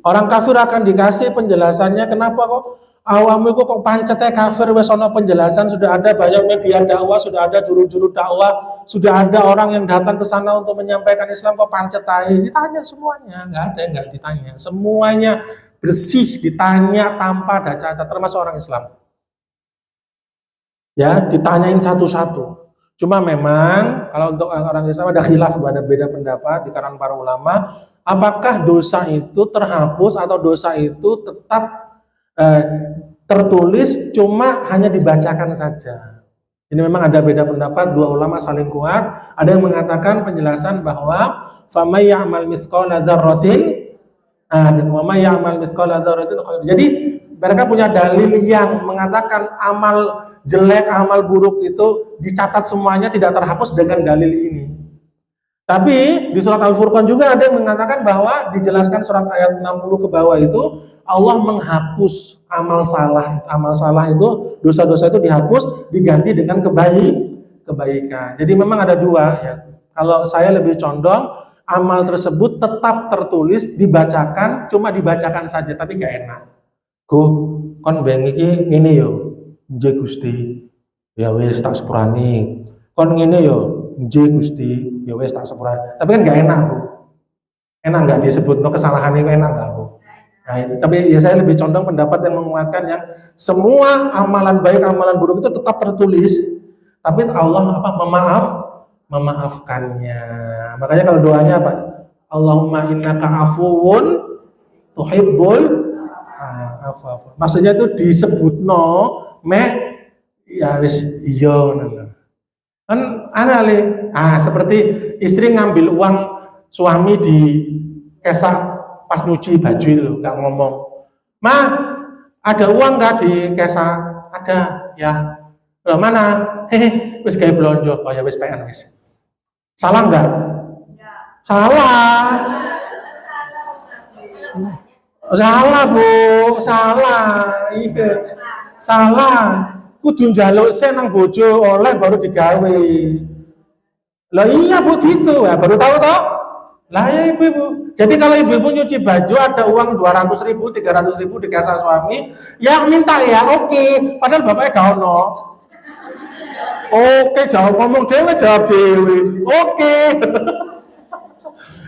Orang kafir akan dikasih penjelasannya. Kenapa kok awamu kok pancetnya kafir? Wes ono penjelasan, sudah ada banyak media dakwah, sudah ada juru-juru dakwah, sudah ada orang yang datang ke sana untuk menyampaikan Islam, kok pancet aja? Ditanya semuanya, nggak ada yang nggak ditanya. Semuanya bersih, ditanya tanpa ada cacat, termasuk orang Islam. Ya, ditanyain satu-satu. Cuma memang kalau untuk orang Islam ada khilaf, ada beda pendapat di kalangan para ulama, apakah dosa itu terhapus atau dosa itu tetap tertulis cuma hanya dibacakan saja. Ini memang ada beda pendapat, dua ulama saling kuat. Ada yang mengatakan penjelasan bahwa famay ya'mal mithqala dzarratin dan wa may ya'mal mithqala dzarratin. Jadi mereka punya dalil yang mengatakan amal jelek, amal buruk itu dicatat semuanya, tidak terhapus dengan dalil ini. Tapi di surat Al-Furqan juga ada yang mengatakan bahwa dijelaskan surat ayat 60 ke bawah itu Allah menghapus amal salah. Amal salah itu, dosa-dosa itu dihapus, diganti dengan kebaikan. Jadi memang ada dua ya. Kalau saya lebih condong amal tersebut tetap tertulis, dibacakan, cuma dibacakan saja tapi gak enak. Kon beng iki ngene yo, nggih Gusti. Ya wis tak sepurani. Kon ngene yo, nggih Gusti. Ya wis tak sepurani. Tapi kan gak enak, Bu. Enak enggak disebut no kesalahan itu, enak enggak, Bu? Nah, itu tapi ya saya lebih condong pendapat yang menguatkan yang semua amalan baik, amalan buruk itu tetap tertulis. Tapi Allah memaafkannya. Makanya kalau doanya apa? Allahumma innaka afuwun tuhibbul apa. Maksudnya itu disebut ya wis iya ngono. Kan aneh seperti istri ngambil uang suami di kesak pas nyuci baju itu enggak ngomong. "Ma, ada uang enggak di kesak?" "Ada." "Ya." "Loh mana?" "Hehe, wis gawe blonjo." "Oh ya wis PN wis." Salah enggak? Ya. Salah. Salah, Bu, salah. Iya. Salah. Kudu njaluk sen nang bojo oleh baru digawe. Lah iya Bu gitu. Ya, baru tahu toh? Lah ya Ibu. Jadi kalau Ibu nyuci baju ada uang 200.000, 300.000 dikasih suami, ya minta ya, oke. Padahal bapaknya gak ono. Oke, jawab ngomong dewe, jawab dewe. Oke.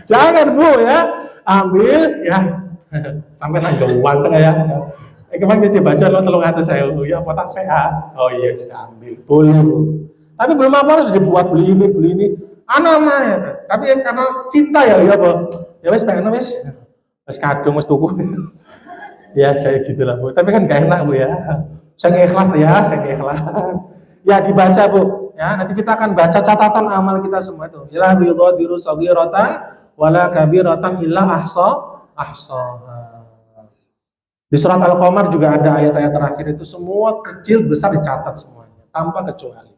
Jangan Bu ya. Ambil ya. Sampai nang uang ya. Kemarin nyuci baju lo 300.000 ya apa tak VA. Oh iya sudah ambil. Boleh Bu. Tapi belum apa harus dibuat beli ini. Mah ya. Tapi karena cinta ya apa. Ya wis pengen wis. Wis kadung wis tuku. Ya kayak gitulah Bu. Tapi kan gak enak Bu ya. Saya ikhlas ya, saya ikhlas. Ya dibaca Bu. Ya, nanti kita akan baca catatan amal kita semua itu. La yughadiru saghiratan wala kabiratan illa ahsaha. Di surat Al-Qamar juga ada ayat-ayat terakhir itu semua kecil besar dicatat semuanya tanpa kecuali.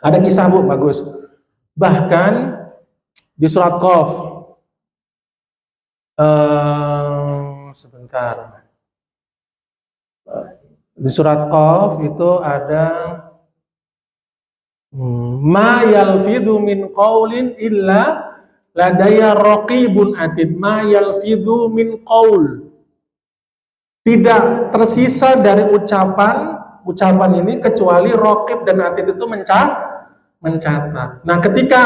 Ada kisah Bu bagus. Bahkan di surat Qaf sebentar. Di surat Qaf itu ada Ma yalfidhu min qaulin illa ladaya raqibun atid. Ma yalfidhu min qaul. Tidak tersisa dari ucapan ini kecuali raqib dan atid itu mencatat. Nah, ketika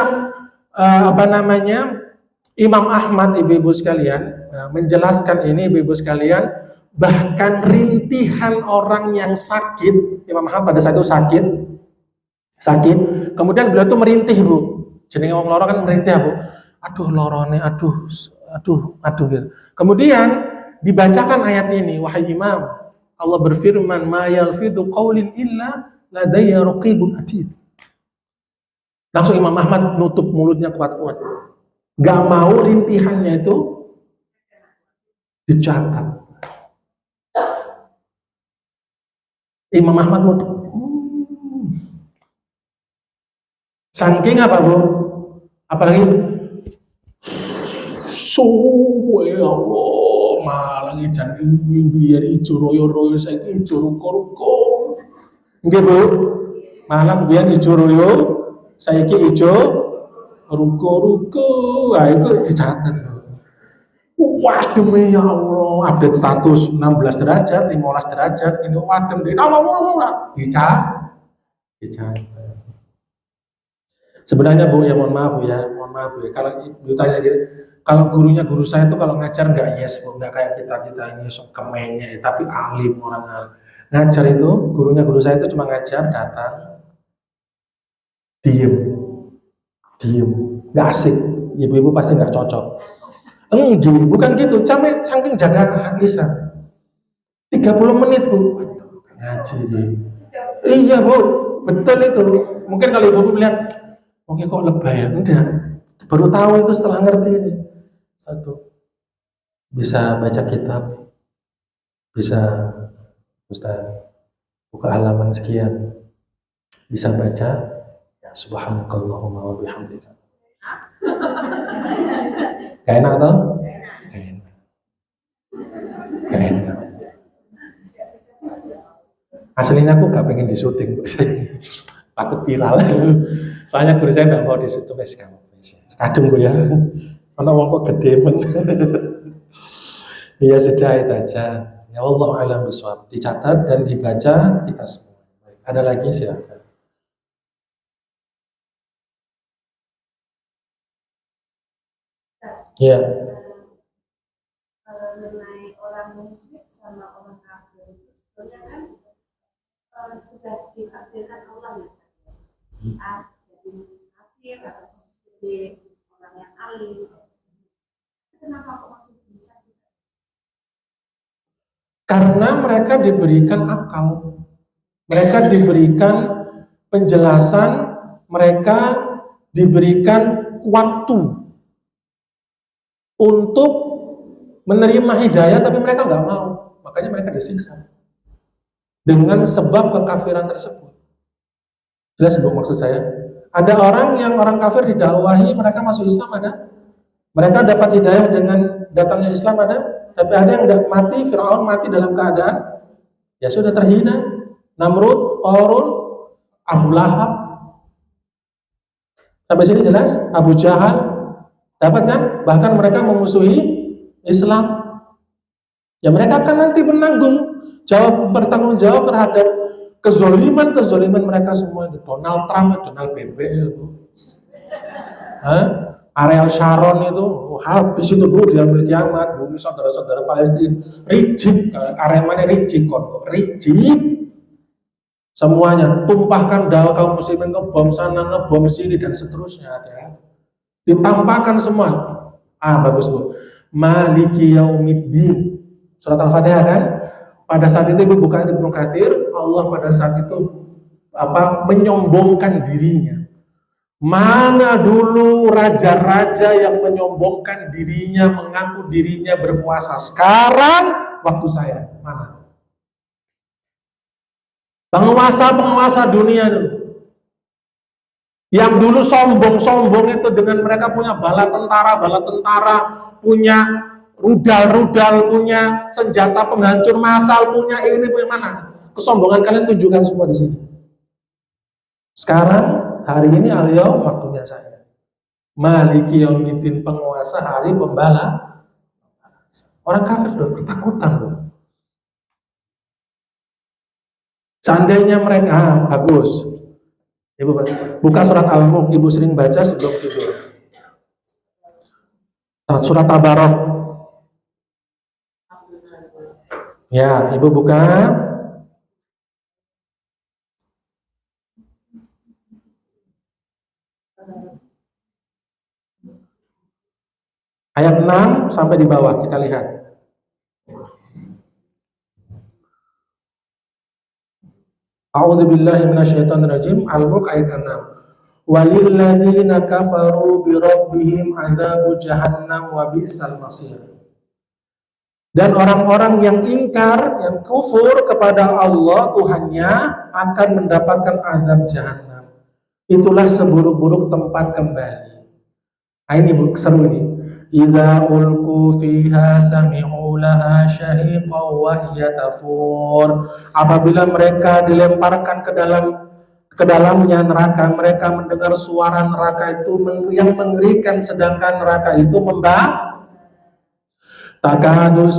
Imam Ahmad, ibu-ibu sekalian, menjelaskan ini, ibu-ibu sekalian, bahkan rintihan orang yang sakit, Imam Ahmad pada saat itu sakit, kemudian beliau itu merintih, Bu. Jenenge wong loro kan merintih, Bu. Aduh lorone, aduh gitu. Kemudian dibacakan ayat ini, wahai Imam, Allah berfirman, ma yalfidhu qaulin illa ladayya raqibun atid. Langsung Imam Ahmad nutup mulutnya kuat-kuat. Gak mau rintihannya itu dicatat. Imam Ahmad nutup. Saking apa, Bu? Apalagi ya Allah, malah jan biar ijo royo-royo saiki ijo ruko-ruko. Nggih, Bu. Malam biar ijo royo saiki ijo ruko-ruko. Nah, itu dicatat. Waduh ya Allah, update status 16 derajat, 15 derajat, ini waduh dicatat. Sebenarnya Bu, ya mohon maaf ya, kalau Ibu tanya gitu, kalau guru saya itu kalau ngajar nggak yes Bu, nggak kayak kita ini sok kemennya, tapi alim, orang alim. Ngajar itu, guru saya itu cuma ngajar, datang, diem, nggak asik, ibu-ibu pasti nggak cocok. Enggak, bukan gitu, saking jaga lisan. 30 menit Bu, ngaji. Iya Bu, betul itu. Mungkin kalau ibu melihat, oke kok lebay ya? Enggak, baru tahu itu setelah ngerti ini. Satu, bisa baca kitab, bisa Ustaz buka halaman sekian, bisa baca subhanakallahumma wa bihamdika. Gak enak toh? Gak enak. Aslinya aku gak pengen disuting, takut viral. Soalnya guru saya gak mau disuting, kadung Bu ya. Karena wong kok gede men. Ya sudah itu aja. Ya Allah a'lam bishawab. Dicatat dan dibaca kita semua. Ada lagi silakan. Ya. Mengenai orang musyrik sama orang kafir itu sebenarnya kan sudah ditakdirkan Allah ya. Si A jadi kafir atau si orang yang alim. Kenapa kok masih bisa? Karena mereka diberikan akal, mereka diberikan penjelasan, mereka diberikan waktu untuk menerima hidayah, tapi mereka nggak mau, makanya mereka disiksa dengan sebab kekafiran tersebut. Jelas Bu maksud saya? Ada orang kafir didakwahi, mereka masuk Islam ada, mereka dapat hidayah dengan datangnya Islam ada, tapi ada yang mati, Fir'aun mati dalam keadaan ya sudah terhina, Namrud, Qarun, Abu Lahab, sampai sini jelas, Abu Jahal dapat kan, bahkan mereka memusuhi Islam. Ya mereka akan nanti bertanggung jawab terhadap kezoliman mereka semua. Donald Trump, Donald BBL, Ariel Sharon itu habis itu Bu, dia memiliki kiamat, bumi saudara-saudara Palestina, ricik, Aremanya ricik kok, ricik. Semuanya tumpahkan darah kaum muslimin, ngebom sana, ngebom sini dan seterusnya. Ditampakkan semua. Bagus Bu. Maliki yaumiddin. Surat Al-Fatihah kan? Pada saat itu Ibu buka Ibnu Katsir, Allah pada saat itu menyombongkan dirinya. Mana dulu raja-raja yang menyombongkan dirinya, mengaku dirinya berkuasa. Sekarang waktu saya, mana? Penguasa dunia dulu. Yang dulu sombong itu dengan mereka punya bala tentara, punya rudal, punya senjata penghancur massal, punya ini, punya mana? Kesombongan kalian tunjukkan semua di sini. Sekarang hari ini al-yaum waktunya saya. Maliki yaumiddin, penguasa hari pembala. Orang kafir udah ketakutan loh. Seandainya mereka, bagus. Ibu buka surat Al-Mulk, ibu sering baca sebelum tidur. Surat Tabarok. Ya, ibu buka. Ayat 6 sampai di bawah, kita lihat. A'udzubillahi minasyaitonirrajim. Al-Mulk ayat 6. Walilladzina kafaru birabbihim adzabu jahannam wa bi'sal masir. Dan orang-orang yang ingkar, yang kufur kepada Allah Tuhannya akan mendapatkan azab jahannam. Itulah seburuk-buruk tempat kembali. Nah, ini seru ini. Idza ulqu fiha sami'u laha syahiqan wa hiya tafur. Apabila mereka dilemparkan ke dalamnya neraka, mereka mendengar suara neraka itu yang mengerikan, sedangkan neraka itu takadu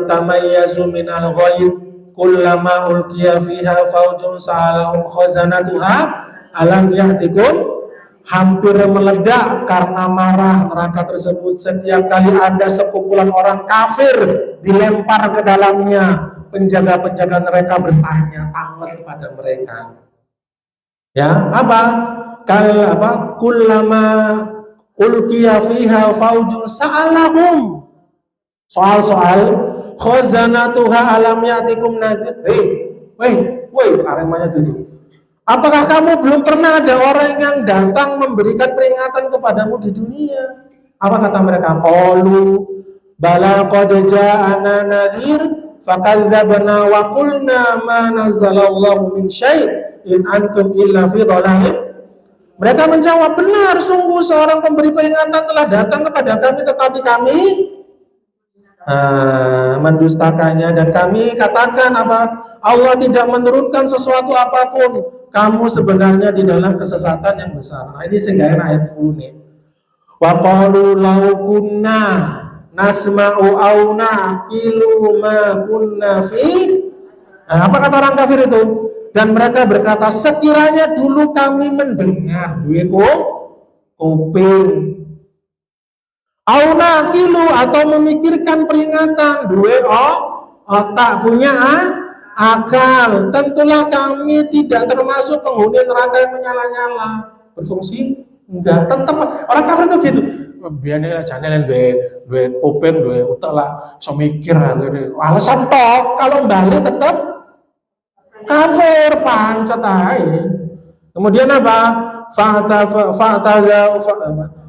tamayyazu minal ghaib kullama ulqiya fiha faujun sa'alahum khazanatuha alam ya'tikum. Hampir meledak karena marah neraka tersebut setiap kali ada sekumpulan orang kafir dilempar ke dalamnya. Penjaga-penjaga mereka bertanya tamat kepada mereka. Ya, kullama ulqiya fiha faujun sa'alahum. Soal-soal khazanatuha alam ya'tikum nadhir. Woi, aremanya gitu. Apakah kamu belum pernah ada orang yang datang memberikan peringatan kepadamu di dunia? Apa kata mereka? Qalu bala qad ja'ana nadhir fakadzabna wa qulna ma nazzalallahu min syai' in antum illa fi dhalalin. Mereka menjawab, benar, sungguh seorang pemberi peringatan telah datang kepada kami, tetapi kami mendustakannya, dan kami katakan Allah tidak menurunkan sesuatu apapun. Kamu sebenarnya di dalam kesesatan yang besar. Nah, ini sehingga ayat 10 nih. Wa qalu law kunna nasma'u aw naqilu ma kunna fi. Nah, apa kata orang kafir itu? Dan mereka berkata, sekiranya dulu kami mendengar duwe kuping, au naqilu atau memikirkan peringatan, duwe otak, punya akal, tentulah kami tidak termasuk penghuni neraka yang menyala-nyala. Berfungsi? Enggak. Tetap orang kafir itu gitu. Biarnya jangan duwe kuping, duwe otak lah, so mikir gitu. Alasan toh kalau balik tetap kafir, pancet aja. Kemudian apa?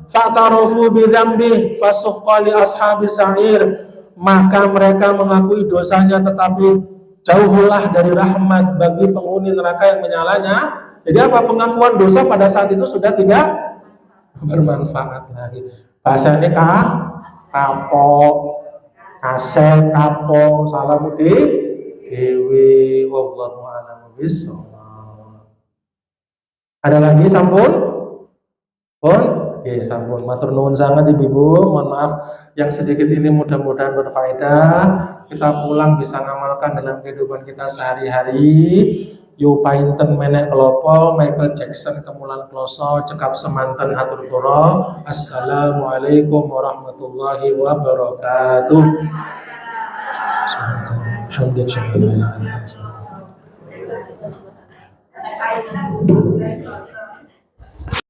Fa'tarafu bidzambih fasuqqa li ashabis sa'ir. Maka mereka mengakui dosanya, tetapi jauhlah dari rahmat bagi penghuni neraka yang menyalanya. Jadi apa? Pengakuan dosa pada saat itu sudah tidak bermanfaat lagi. Bahasanya kapok, kaset, kapok, salamu dewi, wallahu a'lam bishawab. Ada lagi sampun? Oke, sampun. Matur nuwun sangat Ibu. Mohon maaf yang sedikit ini, mudah-mudahan berfaedah. Kita pulang bisa ngamalkan dalam kehidupan kita sehari-hari. Yo painten menek kelopo, Michael Jackson kemulan kloso, cekap semanten hatur kula. Assalamualaikum warahmatullahi wabarakatuh. Alhamdulillah.